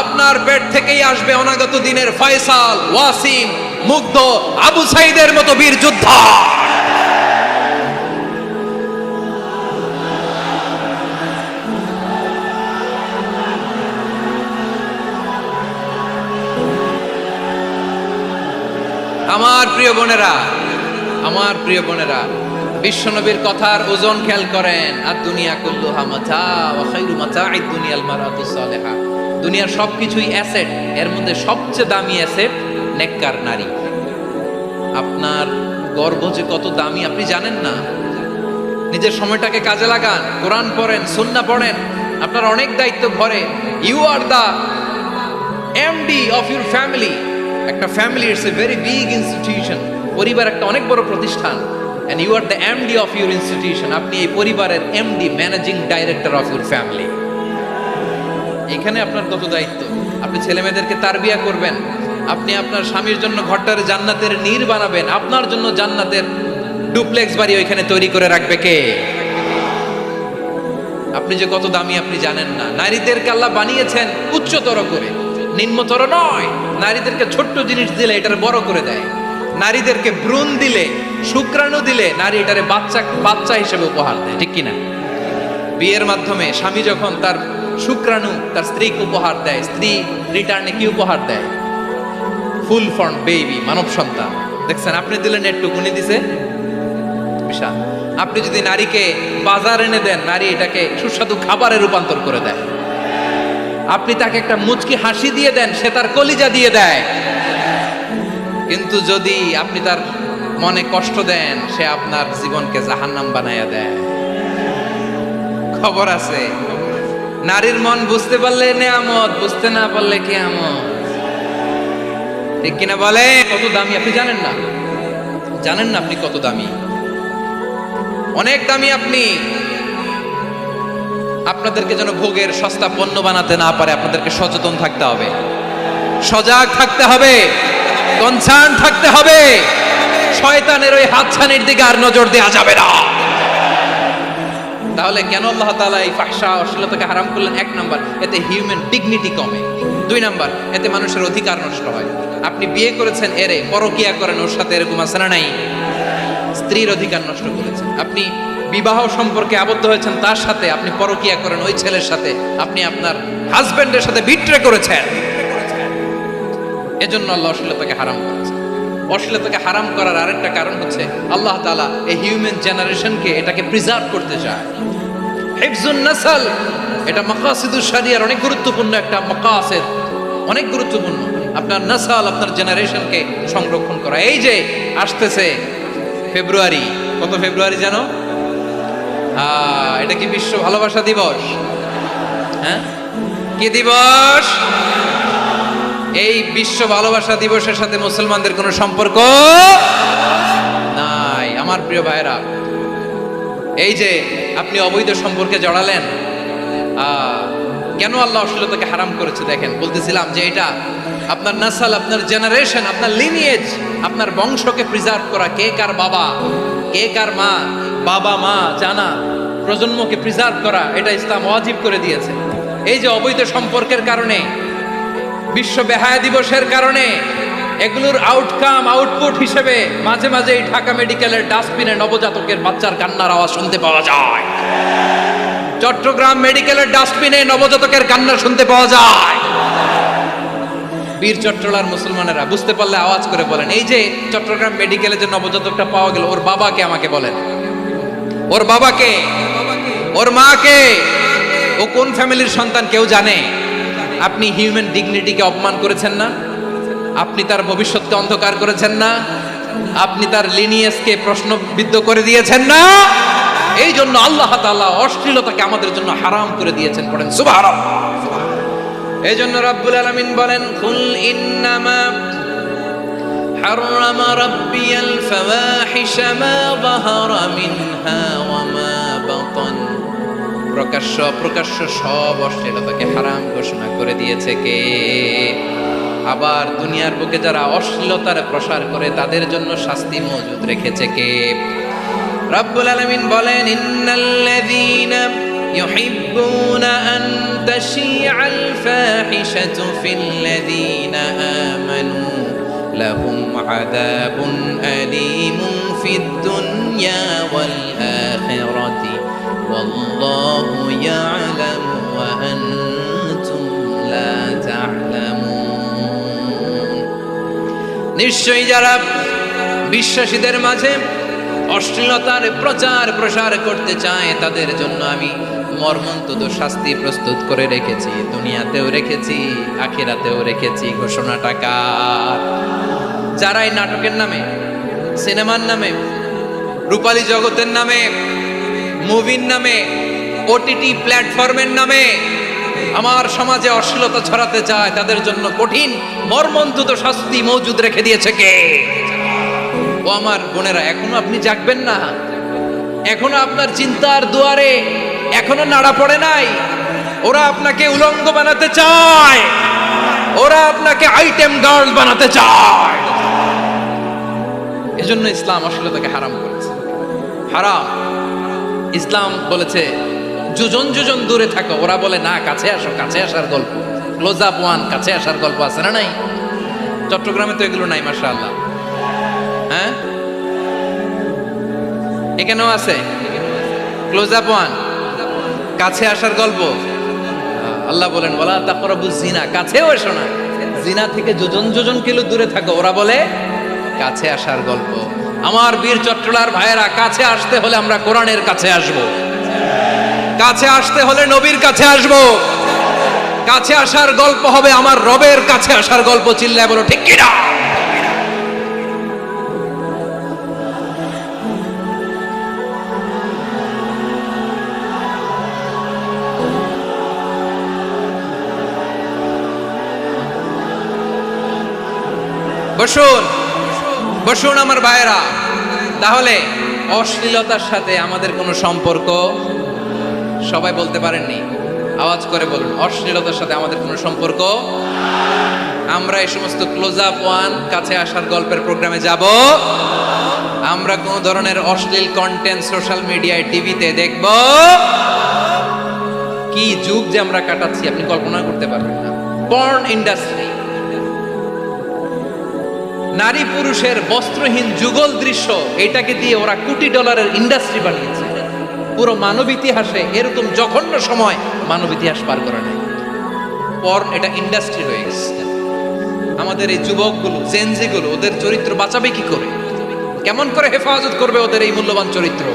আপনার পেট থেকেই আসবে অনাগত দিনের ফয়সাল, ওয়াসিম, মুগ্ধ, আবু সাইদের মতো বীর যোদ্ধা। আমার প্রিয় বোনেরা, আমার প্রিয় বোনেরা, বিশ্বনবীর কথার ওজন খেয়াল করেন। আর দুনিয়া কুল্লুহা মাতা ওয়া খায়রু মাতা'আদ দুনিয়াল মারআতুস সালিহা। দুনিয়ার সবকিছুই অ্যাসেট, এর মধ্যে সবচেয়ে দামি অ্যাসেট নেককার নারী। আপনার গর্ভ যে কত দামি আপনি জানেন না। নিজের সময়টাকে কাজে লাগান, কোরআন পড়েন, সুন্নাহ পড়েন। আপনার অনেক দায়িত্ব ঘরে। You are the MD of your family. একটা family it's a very big institution. পরিবার একটা অনেক বড় প্রতিষ্ঠান। and you are the MD of your institution. আপনি এই পরিবারের MD, managing director of your family. এখানে আপনার কত দায়িত্ব। আপনি ছেলে মেয়েদেরকে তারবিয়া করবেন। আপনি আপনার স্বামীর জন্য ঘরটারে জান্নাতের নীর বানাবেন। আপনার জন্য জান্নাতের ডুপ্লেক্স বাড়ি ওইখানে তৈরি করে রাখবে কে? আপনি যে কত দামি আপনি জানেন না। নারীদেরকে আল্লাহ বানিয়েছেন উচ্চতর করে, নিম্নতর নয়। নারীদেরকে ছোট্ট জিনিস দিলে এটারে বড় করে দেয়। নারীদেরকে ভ্রূণ দিলে, শুক্রাণু দিলে নারী এটারে বাচ্চা হিসেবে উপহার দেয়, ঠিক কিনা? বিয়ের মাধ্যমে স্বামী যখন তার শুক্রাণু তার স্ত্রীকে উপহার দেয়, স্ত্রী রিটার্নে কি উপহার দেয়? ফুল ফর্ম বেবি, মানব সন্তান। দেখছেন, আপনি দিলেন একটুক, উনি দিছে বিশাল। আপনি যদি নারীকে বাজার এনে দেন, নারী এটাকে সুস্বাদু খাবারে রূপান্তর করে দেয়। আপনি তাকে একটা মুচকি হাসি দিয়ে দেন, সে তার কলিজা দিয়ে দেয়। কিন্তু যদি আপনি তার মনে কষ্ট দেন, সে আপনার জীবনকে জাহান্নাম বানাইয়া দেয়। খবর আছে, নারীর মন বুঝতে পারলে নেয়ামত, বুঝতে না পারলে কিয়ামত, ঠিক কিনা বলে? কত দামি আপনি জানেন না, জানেন না আপনি কত দামি, অনেক দামি আপনি। আপনাদেরকে যেন ভোগের সস্তা পণ্য বানাতে না পারে, আপনাদেরকে সচেতন থাকতে হবে, সজাগ থাকতে হবে, কনসার্ন থাকতে হবে। শয়তানের ওই হাতছানির দিকে আর নজর দেওয়া যাবে না। তাহলে কেন আল্লাহ তাআলা এই ফাহশা অশ্লীলতাকে হারাম করলেন? এক নাম্বার, এতে হিউম্যান ডিগনিটি কমে। দুই নাম্বার, এতে মানুষের অধিকার নষ্ট হয়। আপনি বিয়ে করেছেন এরে, পরকিয়া করেন ওর সাথে, এরকম আছে না নাই? স্ত্রীর অধিকার নষ্ট করেছেন। আপনি বিবাহ সম্পর্কে আবদ্ধ হয়েছেন তার সাথে, আপনি পরকিয়া করেন ওই ছেলের সাথে, আপনি আপনার হাজবেন্ডের সাথে বিট্রে করেছেন। এজন্য আল্লাহ অশ্লীলতাকে হারাম করেছেন। অশ্লীলতাকে হারাম করার আরেকটা কারণ হচ্ছে আল্লাহ তাআলা এই হিউম্যান জেনারেশনকে এটাকে প্রিজার্ভ করতে চায়। হিফজুন নাসল, এটা মাকাসিদুশ শরিয়ার অনেক গুরুত্বপূর্ণ একটা মাকাসিদ, অনেক গুরুত্বপূর্ণ। আপনার নাসল, আপনার জেনারেশনকে সংরক্ষণ করা। এই যে আসতেছে ফেব্রুয়ারি, কত ফেব্রুয়ারি জানো? এটা কি বিশ্ব ভালোবাসা দিবস? হ্যাঁ, কি দিবস? এই বিশ্ব ভালোবাসা দিবসের সাথে মুসলমানদের কোনো সম্পর্ক নাই। আমার প্রিয় ভাইরা, এই যে আপনি অবৈধ সম্পর্কে জড়ালেন, কেন আল্লাহ অশ্লীলতাকে হারাম করেছে দেখেন। বলতেছিলাম যে এটা আপনার নাসাল, আপনার জেনারেশন, আপনার লিনিয়েজ, আপনার বংশকে প্রিজার্ভ করা। কে কার বাবা, কে কার মা, বাবা মা জানা, প্রজন্মকে প্রিজার্ভ করা, এটা ইসলাম ওয়াজিব করে দিয়েছে। এই যে অবৈধ সম্পর্কের কারণে, বিশ্ব বেহায়া দিবসের কারণে, এগুলোর আউটকাম, আউটপুট হিসেবে মাঝে মাঝে এই ঢাকা মেডিকেলের ডাস্টবিনে নবজাতকের বাচ্চার কান্নার আওয়াজ শুনতে পাওয়া যায়। চট্টগ্রাম মেডিকেলের ডাস্টবিনে নবজাতকের কান্না শুনতে পাওয়া যায়। বীর চট্টলার মুসলমানেরা বুঝতে পারলে আওয়াজ করে বলেন, এই যে চট্টগ্রাম মেডিকেলে যে নবজাতকটা পাওয়া গেল, ওর বাবাকে আমাকে বলেন, ওর বাবাকে, ওর মাকে, ও কোন ফ্যামিলির সন্তান কেউ জানে? আপনি হিউম্যান ডিগনিটিকে অপমান করেছেন না? আপনি তার ভবিষ্যৎকে অন্ধকার করেছেন না? আপনি তার লিনিয়েজকে প্রশ্নবিদ্ধ করে দিয়েছেন না? এই জন্য আল্লাহ তাআলা অশ্লীলতাকে আমাদের জন্য হারাম করে দিয়েছেন। পড়েন সুবহানাল্লাহ। এই জন্য রাব্বুল আলামিন বলেন, কুল ইন্নামা হারামা রাব্বিয়াল ফাওয়াহিশা মা যাহারা মিনহা ওয়া মা বাতান। প্রকাশ্য অপ্রকাশ্য সব অশ্লীলতাকে হারাম ঘোষণা করে দিয়েছে কে? আবার দুনিয়ার বুকে যারা অশ্লীলতার প্রসার করে তাদের জন্য শাস্তি মজুদ রেখেছে কে? রব্বুল আলামিন বলেন, ইন্নাল্লাযীনা ইউহিব্বুনা আন তাশিআল ফাহিশাতু ফিল্লাযীনা আমানু লাহুম আযাবুন আলীমুন ফিদ দুনিয়া ওয়াল আখিরাতি ওয়াল্লাহু ইয়ালামু ওয়া আনতুম লা তা'লামুন। নিশ্চয়ই যারা বিশ্বাসীদের মাঝে অশ্লীলতার প্রচার প্রসার করতে চায় তাদের জন্য আমি মর্মন্তুদ শাস্তি প্রস্তুত করে রেখেছি, দুনিয়াতেও রেখেছি, আখিরাতেও রেখেছি। ঘোষণাটা কার? যারা এই নাটকের নামে, সিনেমার নামে, রূপালী জগতের নামে, মুভির নামে, ওটিটি প্ল্যাটফর্মের নামে আমার সমাজে অশ্লীলতা ছড়াতে চায় তাদের জন্য কঠিন মর্মন্তুদ শাস্তি মজুদ রেখে দিয়েছে কে? ও আমার বোনেরা, এখনো আপনি জাগবেন না? এখনো আপনার চিন্তার দুয়ারে এখনো নাড়া পড়ে নাই? ওরা আপনাকে উলঙ্গ বানাতে চায়, ওরা আপনাকে আইটেম গার্ল বানাতে চায়। এজন্য ইসলাম অশ্লীলতাকে হারাম করেছে। হারাম। ইসলাম বলেছে যোজন যোজন দূরে থাকো, ওরা বলে না কাছে আসো, কাছে আসার গল্প, ক্লোজ আপ ওয়ান, কাছে আসার গল্প আছে না নাই? চট্টগ্রামে তো এগুলো নাই মাশাআল্লাহ। হ্যাঁ, এখানেও আছে ক্লোজ আপ ওয়ান, কাছে আসার গল্প। আল্লাহ বলেন ওয়ালা তাকরাবুজ জিনা, কাছেও এসো না, জিনা থেকে যোজন যোজন কিলো দূরে থাকো, ওরা বলে কাছে আসার গল্প। আমার বীর চট্টলার ভাইয়েরা, কাছে আসতে হলে আমরা কোরআনের কাছে আসব, কাছে আসতে হলে নবীর কাছে আসব, কাছে আসার গল্প হবে আমার রবের কাছে আসার গল্প। চিল্লায় বলো ঠিক কিনা? বসুন বসুন আমার ভাইয়েরা। তাহলে অশ্লীলতার সাথে আমাদের কোনো সম্পর্ক, সবাই বলতে পারেননি, আওয়াজ করে বলুন, অশ্লীলতার সাথে আমাদের কোনো সম্পর্ক। আমরা এই সমস্ত ক্লোজ আপ ওয়ান, কাছে আসার গল্পের প্রোগ্রামে যাব, আমরা কোন ধরনের অশ্লীল কন্টেন্ট সোশ্যাল মিডিয়ায়, টিভিতে দেখব। কি যুগ যে আমরা কাটাচ্ছি আপনি কল্পনা করতে পারবেন না। পর্ন ইন্ডাস্ট্রি, নারী পুরুষের বস্ত্রহীন যুগল দৃশ্য, এটাকে দিয়ে ওরা কোটি ডলারের ইন্ডাস্ট্রি বানিয়েছে। পুরো মানব ইতিহাসে এরকম জঘন্য সময় মানব ইতিহাস পার করে নাই। পর্ন এটা ইন্ডাস্ট্রি হয়ে গেছে। আমাদের এই যুবকগুলো, জেনজিগুলো, ওদের চরিত্র বাঁচাবে কি করে? কেমন করে হেফাজত করবে ওদের এই মূল্যবান চরিত্র?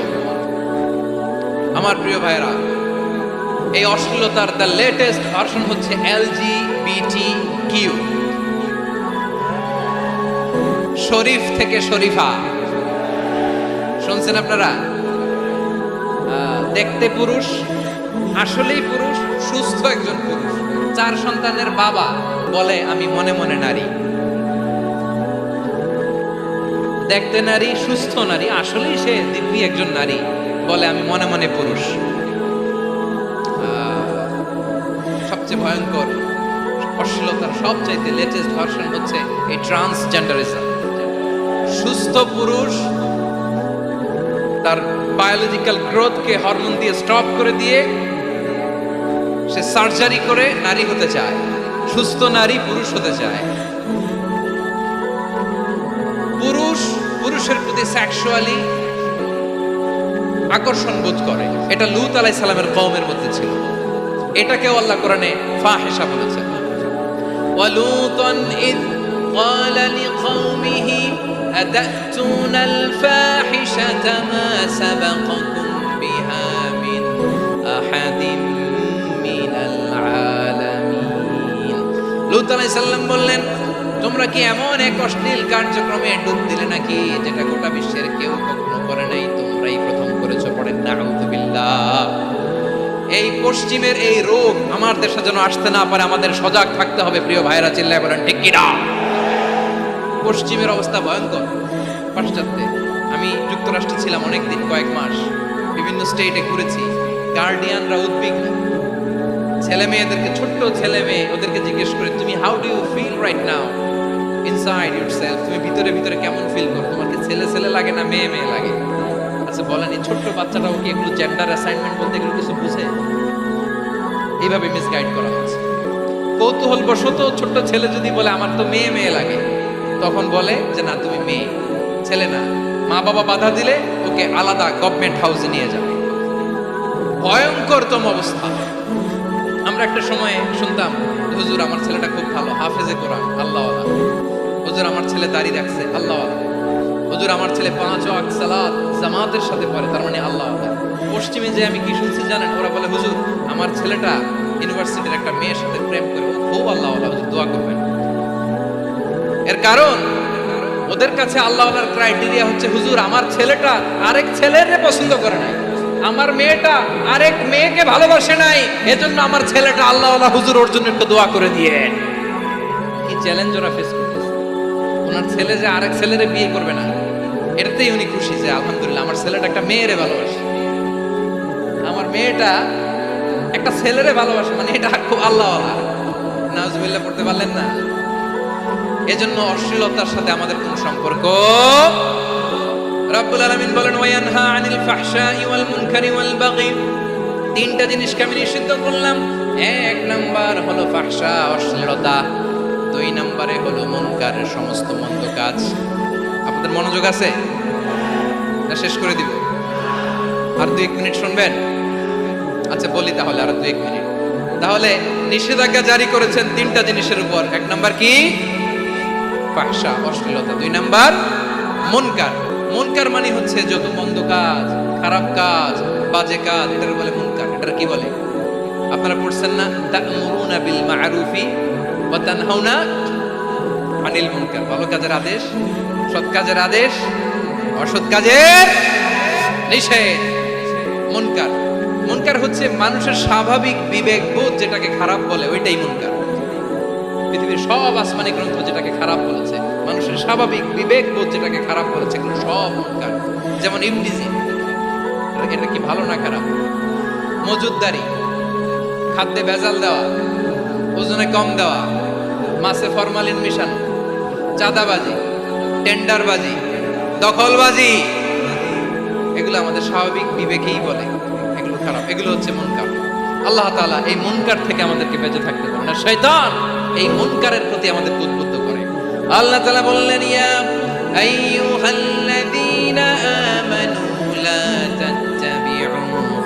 আমার প্রিয় ভাইরা, এই অশ্লীলতার দ্য লেটেস্ট ভার্সন হচ্ছে LGBTQ, শরীফ থেকে শরীফা। শুনছেন আপনারা? দেখতে পুরুষ, আসলেই পুরুষ, সুস্থ একজন পুরুষ, 4 সন্তানের বাবা, বলে আমি মনে মনে নারী। দেখতে নারী, সুস্থ নারী, আসলেই সে দিব্যি একজন নারী, বলে আমি মনে মনে পুরুষ। সবচেয়ে ভয়ঙ্কর অশ্লীলতার সবচাইতে লেটেস্ট ভার্সন হচ্ছে এই ট্রান্সজেন্ডারিজম। সুস্থ পুরুষ তার বায়োলজিক্যাল গ্রোথকে হরমোন দিয়ে স্টপ করে দিয়ে সে সার্জারি করে নারী হতে চায়, সুস্থ নারী পুরুষ হতে চায়। পুরুষ পুরুষের প্রতি সেক্সুয়ালি আকর্ষণ বোধ করে, এটা লূত আলাইহিস সালামের কওমের মধ্যে ছিল। এটাকেও আল্লাহ কোরআনে ফাহিশা বলেছেন। ওয়ালুতান ইয قال لقومه أتأتون الفاحشة ما سبقكم بها من أحد من العالمين। লূত আলাইহিস সালাম বললেন, তোমরা কি এমন এক অশ্লীল কার্যক্রমে ডুব দিলে নাকি যেটা গোটা বিশ্বের কেউ কখনো করে নাই, তোমরাই প্রথম করেছো। পড়েন নাউযুবিল্লাহ। এই পশ্চিমের এই রোগ আমার দেশে যেন আসতে না পারে, আমাদের সজাগ থাকতে হবে। প্রিয় ভাইরা, চিল্লায় বলেন ঠিক কিনা? পশ্চিমের অবস্থা ভয়ঙ্কর। পাশ্চাত্যে আমি যুক্তরাষ্ট্রে ছিলাম অনেকদিন, কয়েক মাস, বিভিন্ন স্টেটে ঘুরেছি। গার্ডিয়ানরা উদ্বিগ্ন, ছেলে মেয়েদেরকে, ছোট্ট ছেলে মেয়ে, ওদেরকে জিজ্ঞেস করে তুমি how do you feel right now inside yourself, তুমি ভিতরে ভিতরে কেমন ফিল করো, তোমার কি ছেলে ছেলে লাগে না মেয়ে মেয়ে লাগে? আচ্ছা বলেন, এই ছোট্ট বাচ্চাটাও কি এগুলো জেন্ডার অ্যাসাইনমেন্ট বলতে এগুলো কিছু বুঝে? এইভাবে মিসগাইড করা হচ্ছে। কৌতূহল বশত ছোট্ট ছেলে যদি বলে আমার তো মেয়ে মেয়ে লাগে, তখন বলে যে না তুমি মেয়ে, ছেলে না। মা বাবা বাধা দিলে ওকে আলাদা গভর্নমেন্ট হাউসে নিয়ে যাবে। ভয়ঙ্করতম অবস্থা। আমরা একটা সময় শুনতাম, হুজুর আমার ছেলেটা খুব ভালো, হাফেজে কোরআন, আল্লাহওয়ালা। হুজুর আমার ছেলে দাড়ি রাখছে, আল্লাহওয়ালা। হুজুর আমার ছেলে 5 ওয়াক্ত সালাত জামাতের সাথে পড়ে, তার মানে আল্লাহওয়ালা। পশ্চিমে যে আমি কি শুনছি জানেন? ওরা বলে হুজুর আমার ছেলেটা ইউনিভার্সিটির একটা মেয়ের সাথে প্রেম করে, ও খুব আল্লাহওয়ালা, হুজুর দোয়া করবেন। এর কারণ ওদের কাছে আল্লাহওয়ালার ক্রাইটেরিয়া হচ্ছে হুজুর আমার ছেলেটা আরেক ছেলের পছন্দ করে নাই, আমার মেয়েটা আরেক মেয়েকে ভালোবাসে নাই, এজন্য আমার ছেলেটা আল্লাহওয়ালা, হুজুর ওর জন্য একটু দোয়া করে দিয়ে। কি চ্যালেঞ্জ ওরা ফেস করতেছে। ওনার ছেলে যে আরেক ছেলেরে বিয়ে করবে না, এটাতেই উনি খুশি যে আলহামদুলিল্লাহ আমার ছেলেটা একটা মেয়েরে ভালোবাসে, আমার মেয়েটা একটা ছেলেরে ভালোবাসে, মানে এটা খুব আল্লাহওয়ালা। নাউজুবিল্লাহ পড়তে পারলেন না? এজন্য অশ্লীলতার সাথে আমাদের কোনো সম্পর্ক। রব্বুল আলামিন বলেন ওয়ায়ানহা আনিল ফাহশাই ওয়াল মুনকারি ওয়াল বাগি তিনটা জিনিসকে আমি নিষিদ্ধ করলাম। এক নাম্বার হলো ফাহশা, অশ্লীলতা। দুই নম্বরে হলো মুনকারের সমস্ত মন্দ কাজ। আপনাদের মনোযোগ আছে না? শেষ করে দিব? আর 2-1 মিনিট শুনবেন? আচ্ছা বলি তাহলে, আর 2-1 মিনিট। তাহলে নিষেধাজ্ঞা জারি করেছেন তিনটা জিনিসের উপর। এক নাম্বার কি? ফাহশা, অশ্লীলতা। দুই নাম্বার মুনকার। মুনকার মানে হচ্ছে যত মন্দ কাজ, খারাপ কাজ, বাজে কাজ, এটার বলে মুনকার। এটার কি বলে? আপনারা পড়ছেন না, তা'মুরুনা বিল মা'রুফি ওয়া তানহাউনা আনিল মুনকার। ভালো কাজের আদেশ, সৎ কাজের আদেশ, অসৎ কাজের নিষেধ। মুনকার, মুনকার হচ্ছে মানুষের স্বাভাবিক বিবেক বোধ যেটাকে খারাপ বলে, ওইটাই মুনকার। পৃথিবীর সব আসমানি গ্রন্থ যেটাকে খারাপ বলেছে, মানুষের স্বাভাবিক বিবেক বোধ যেটাকে খারাপ বলেছে, এগুলো সব মুনকার। যেমন ইবলিজি, এটা কি ভালো না খারাপ? মজুদদারি, খাদ্যে ভেজাল দেওয়া, ওজনে কম দেওয়া, মাছে ফরমালিন মিশানো, চাঁদাবাজি, টেন্ডারবাজি, দখলবাজি, এগুলো আমাদের স্বাভাবিক বিবেকেই বলে এগুলো খারাপ, এগুলো হচ্ছে মুনকার। আল্লাহ তাআলা এই মুনকার থেকে আমাদেরকে বেঁচে থাকতে বলেন, আর শয়তান এই মুনকারের প্রতি আমাদেরকে উদ্বুদ্ধ করে। আল্লাহ তাআলা বললেন, ইয়া আইয়ুহাল্লাযীনা আমানু লা তাত্তাবিউ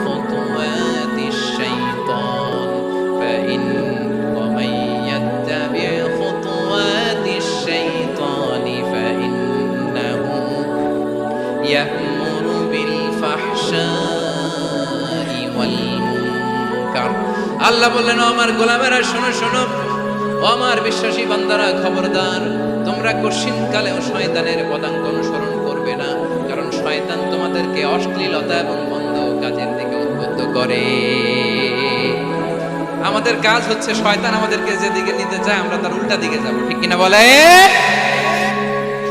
খুতুওয়াতিশ শাইতান ফাইন ওয়া মান ইয়াত্তাবি' খুতুওয়াতিশ শাইতানি ফাইন্নাহু ইয়া'মুরু বিল ফাহশাই ওয়াল মুনকার। আল্লাহ বললেন, ও আমার গোলামেরা শোনো শোনো, ও আমার বিশ্বাসী বান্দারা খবরদার, তোমরা কশিনকালেও শয়তানের পদাঙ্ক অনুসরণ করবে না, কারণ শয়তান তোমাদেরকে অশ্লীলতা এবং মন্দ কাজের দিকে উদ্বুদ্ধ করে। আমাদের কাজ হচ্ছে শয়তান আমাদেরকে যেদিকে নিতে চায় আমরা তার উল্টা দিকে যাব, ঠিক কিনা বলে?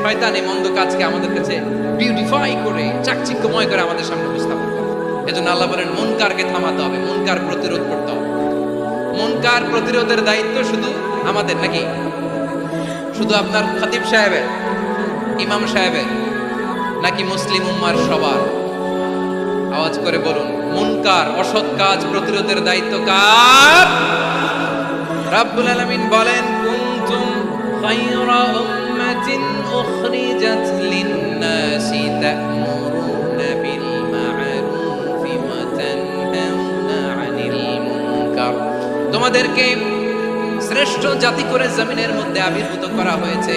শয়তান এই মন্দ কাজকে আমাদের কাছে বিউটিফাই করে, চাকচিক্যময় করে আমাদের সামনে উপস্থাপন করে। এজন্য আল্লাহ বলেন, মুনকারকে থামাতে হবে, মুনকার প্রতিরোধ করতে হবে। মুনকার প্রতিরোধের দায়িত্ব শুধু আমাদের নাকি? শুধু আপনার খতিব সাহেবের, ইমাম সাহেবের, নাকি মুসলিম উম্মার সবার? আওয়াজ করে বলুন, মুনকার অসৎ কাজ প্রতিরোধের দায়িত্ব কার? রাব্বুল আলামিন বলেন, কুনতুম খায়রা উম্মাতিন উখরিজাত লিন-নাসি তা'মুরুনা বিল মা'রুফি ওয়া তানহাউনা আনিল মুনকার। তোমাদেরকে শ্রেষ্ঠ জাতি করে জমিনের মধ্যে আবির্ভূত করা হয়েছে,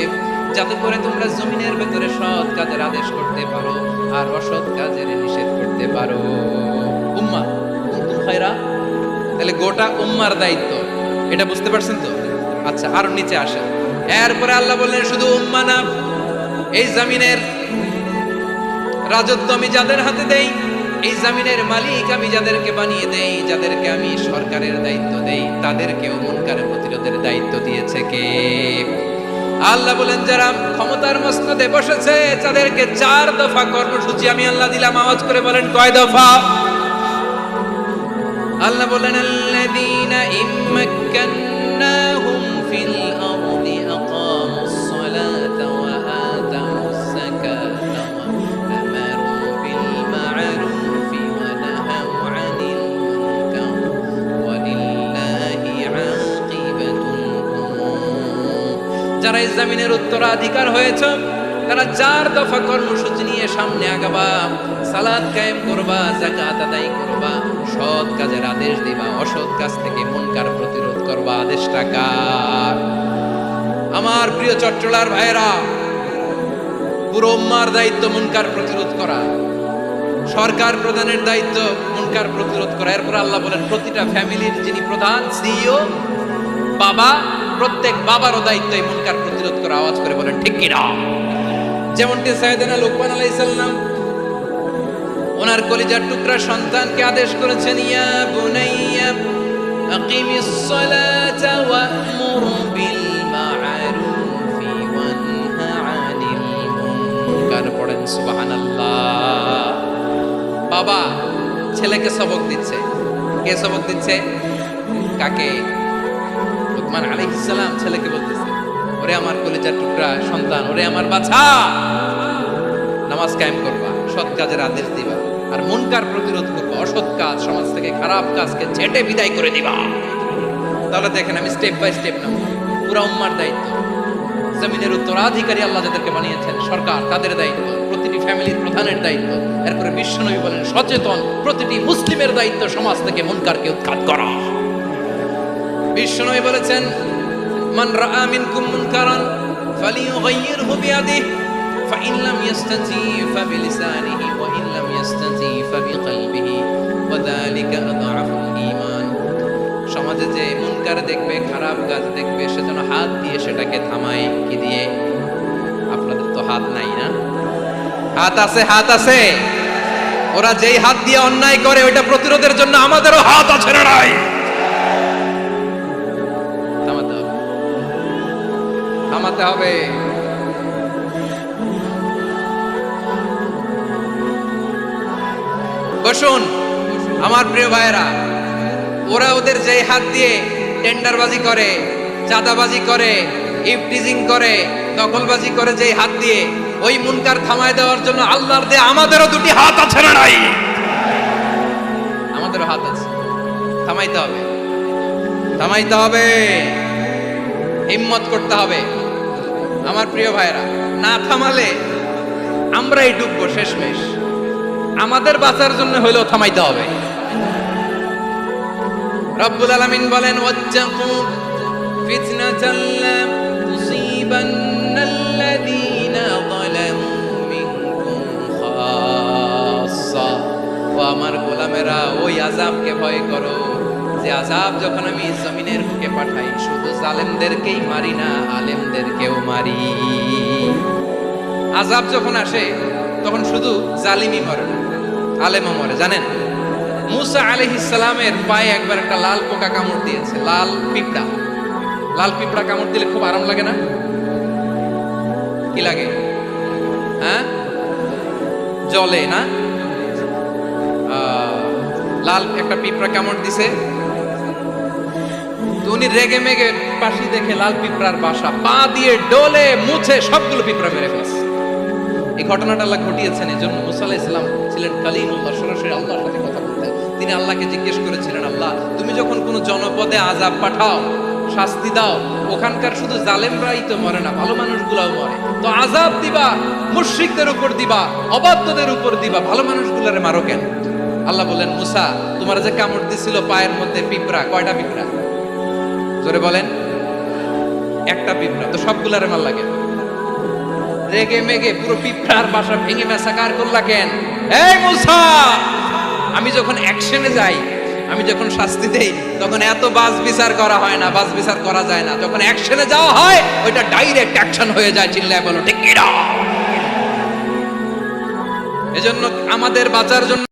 যাতে করে তোমরা জমিনের ভেতরে সৎ কাজের আদেশ করতে পারো আর অসৎ কাজের নিষেধ করতে পারো। উম্মাহ, কুনতুম খায়রা, তাহলে গোটা উম্মার দায়িত্ব, এটা বুঝতে পারছেন তো? আচ্ছা, আরো নিচে আসেন। এরপরে আল্লাহ বললেন, শুধু উম্মাহ না, এই জমিনের রাজত্ব আমি যাদের হাতে দেই, এই জমিনের মালিক আমি যাদেরকে বানিয়ে দেই, যাদেরকে আমি সরকারের দায়িত্ব দেই, তাদেরকেও মুনকারের প্রতিরোধের দায়িত্ব দিয়েছে কে? আল্লাহ বলেন, যারা ক্ষমতার মসনদে বসেছে তাদেরকে 4 দফা কর্মসূচি আমি আল্লাহ দিলাম। আওয়াজ করে বলেন, কয় দফা? আল্লাহ বলেন, আল্লাযীনা ইম্মাক্কান্নাহুম ফিল আরদি আকামুস সালাতা ওয়া আতাউস যাকাতা ওয়া আমারু বিল মা'রুফি ওয়া নাহাউ আনিল মুনকার ওয়া লিল্লাহি আকিবাতুল উমুর। যারা এই জমিনের উত্তরাধিকার হয়েছে তারা 4 দফা কর্মসূচি নিয়ে সামনে আগাবা। সালাত কায়েম করবা, যাকাত আদায় করবা, সৎ কাজের আদেশ দিবা, অসৎ কাজ থেকে মুনকার প্রতিরোধ করবা। আদেশটা কার? আমার প্রিয় চট্টলার ভাইরা, পুরো উম্মার দায়িত্ব মুনকার প্রতিরোধ করা, সরকার প্রধানের দায়িত্ব মুনকার প্রতিরোধ করা। এরপর আল্লাহ বলেন, প্রতিটা ফ্যামিলির যিনি প্রধান সিইও বাবা, প্রত্যেক বাবারও দায়িত্ব এই মুনকার প্রতিরোধ করা। আওয়াজ করে বলেন, ঠিক কিনা? যেমনটি সাইয়েদনা লুকমান আলাইহিস সালাম ওনার কলিজার টুকরা সন্তানকে আদেশ করেছেন, ইয়া বুনাইয়া আকিমিস সালাতা ওয়া'মুর বিল মা'রুফি ওয়ানহা আনিল মুনকার। পড়েন সুবহানাল্লাহ। বাবা ছেলেকে সবক দিচ্ছে। কে সবক দিচ্ছে? কাকে? লুকমান আলাইহিস সালাম ছেলেকে বলতেছে, ওরে আমার কলিজার টুকরা সন্তান, ওরে আমার বাছা, নামাজ কায়েম করবা, সৎ কাজের আদেশ দিবা, আর মুনকার প্রতিরোধ করবো, অসৎ কাজ, সমাজ থেকে খারাপ কাজকে ছেটে বিদায় করে দিবা। তাহলে দেখেন আমি স্টেপ বাই স্টেপ নাম, পুরা উম্মার দায়িত্ব, জমিনের উত্তরাধিকারী আল্লাহ যাদেরকে বানিয়েছেন সরকার, তাদের দায়িত্ব, প্রতিটি ফ্যামিলির প্রধানের দায়িত্ব, এরপরে বিশ্বনবী বলেন সচেতন প্রতিটি মুসলিমের দায়িত্ব সমাজ থেকে মুনকারকে উৎখাত করা। বিশ্বনবী বলেছেন মান রাআ মিনকুম মুনকারান ফালিয়ুগাইয়িরহু বিয়াদিহি ফাইন লাম ইস্তাতি ফাবিলিসানিহি ওয়া ইন লাম ইস্তাতি ফাবিকলবিহি ওয়া যালিকা আযআফুল ঈমান। সমাজে যে মুনকার দেখবে, খারাপ কাজ দেখবে, সেজন্য হাত দিয়ে সেটাকে থামায়। কি দিয়ে? আপনাদের তো হাত নাই না? হাত আছে, হাত আছে। ওরা যেই হাত দিয়ে অন্যায় করে ওইটা প্রতিরোধের জন্য আমাদেরও হাত আছে না নাই? থামাতে হবে, থামাতে হবে। বসুন আমার প্রিয় ভাইয়েরা, ওরা ওদের যে হাত দিয়ে টেন্ডারবাজি করে, চাঁদাবাজি করে, ইফটিজিং করে, দখলবাজি করে, যে হাত দিয়ে, ওই মুনকার থামায় দেওয়ার জন্য আল্লাহর দেয়া আমাদেরও দুটি হাত আছে না নাই? আমাদেরও হাত আছে, থামাইতে হবে, থামাইতে হবে, হিম্মত করতে হবে। আমার প্রিয় ভাইয়েরা, না থামালে আমরাই ডুববো শেষমেশ। আমাদের বাঁচার জন্য হইলেও থামাইতে হবে। রব্বুল আলামিন বলেন ওয়াত্তাকু ফিতনাতাল লা তুসিবান্নাল্লাযীনা যালামু মিনকুম খাসসা। ও আমার গোলামেরা, ওই আযাবকে ভয় করো যে আযাব যখন আমি জমিনের বুকে পাঠাই শুধু জালেমদেরকেই মারি না, আলেমদেরকেও মারি। আযাব যখন আসে তখন শুধু জালিমই মরে না, আলেমও মরে। জানেন মুসা আলাইহিস সালামের পায়ে একবার একটা লাল পোকা কামড় দিয়েছে, লাল পিঁপড়া। লাল পিঁপড়া কামড় দিলে খুব আরাম লাগে না? কি লাগে? হ্যাঁ, জ্বলে না? লাল একটা পিঁপড়া কামড় দিছে, তো উনি রেগে মেগে পাশি দেখে লাল পিঁপড়ার বাসা পা দিয়ে ডলে মুছে সবগুলো পিঁপড়া মেরে ফেলেছে। এই ঘটনাটা আল্লাহ ঘটিয়েছেন, এই জন্য মুসা আলাইহিস সালাম ছিলেন কালিমুল্লাহ, সরাসরি আল্লাহর সাথে কথা বলতেন। তিনি আল্লাহকে জিজ্ঞেস করেছিলেন, আল্লাহ তুমি যখন কোনো জনপদে আযাব পাঠাও, শাস্তি দাও, ওখানকার শুধু জালেমরাই তো মরে না, ভালো মানুষগুলাও মরে, তো আযাব দিবা মুশরিকদের উপর দিবা, অবাধ্যদের উপর দিবা, ভালো মানুষগুলারে মারো কেন? আল্লাহ বলেন, মুসা তোমার যে কামড় দিছিল পায়ের মধ্যে পিঁপড়া, কয়টা পিঁপড়া? জোরে বলেন। একটা পিঁপড়া, তো সবগুলারে মার লাগে? রেগে মেগে পুরো পিঁপড়ার বাসা ভেঙে মেসাকার করলা কেন? এই মুসা, আমি যখন অ্যাকশনে যাই, আমি যখন শাস্তি দেই, তখন এত বাস বিচার করা হয় না, বাস বিচার করা যায় না। যখন অ্যাকশনে যাওয়া হয় ওইটা ডাইরেক্ট অ্যাকশন হয়ে যায়। চিল্লায় বলো ঠিক কিনা? এজন্য আমাদের বাঁচার জন্য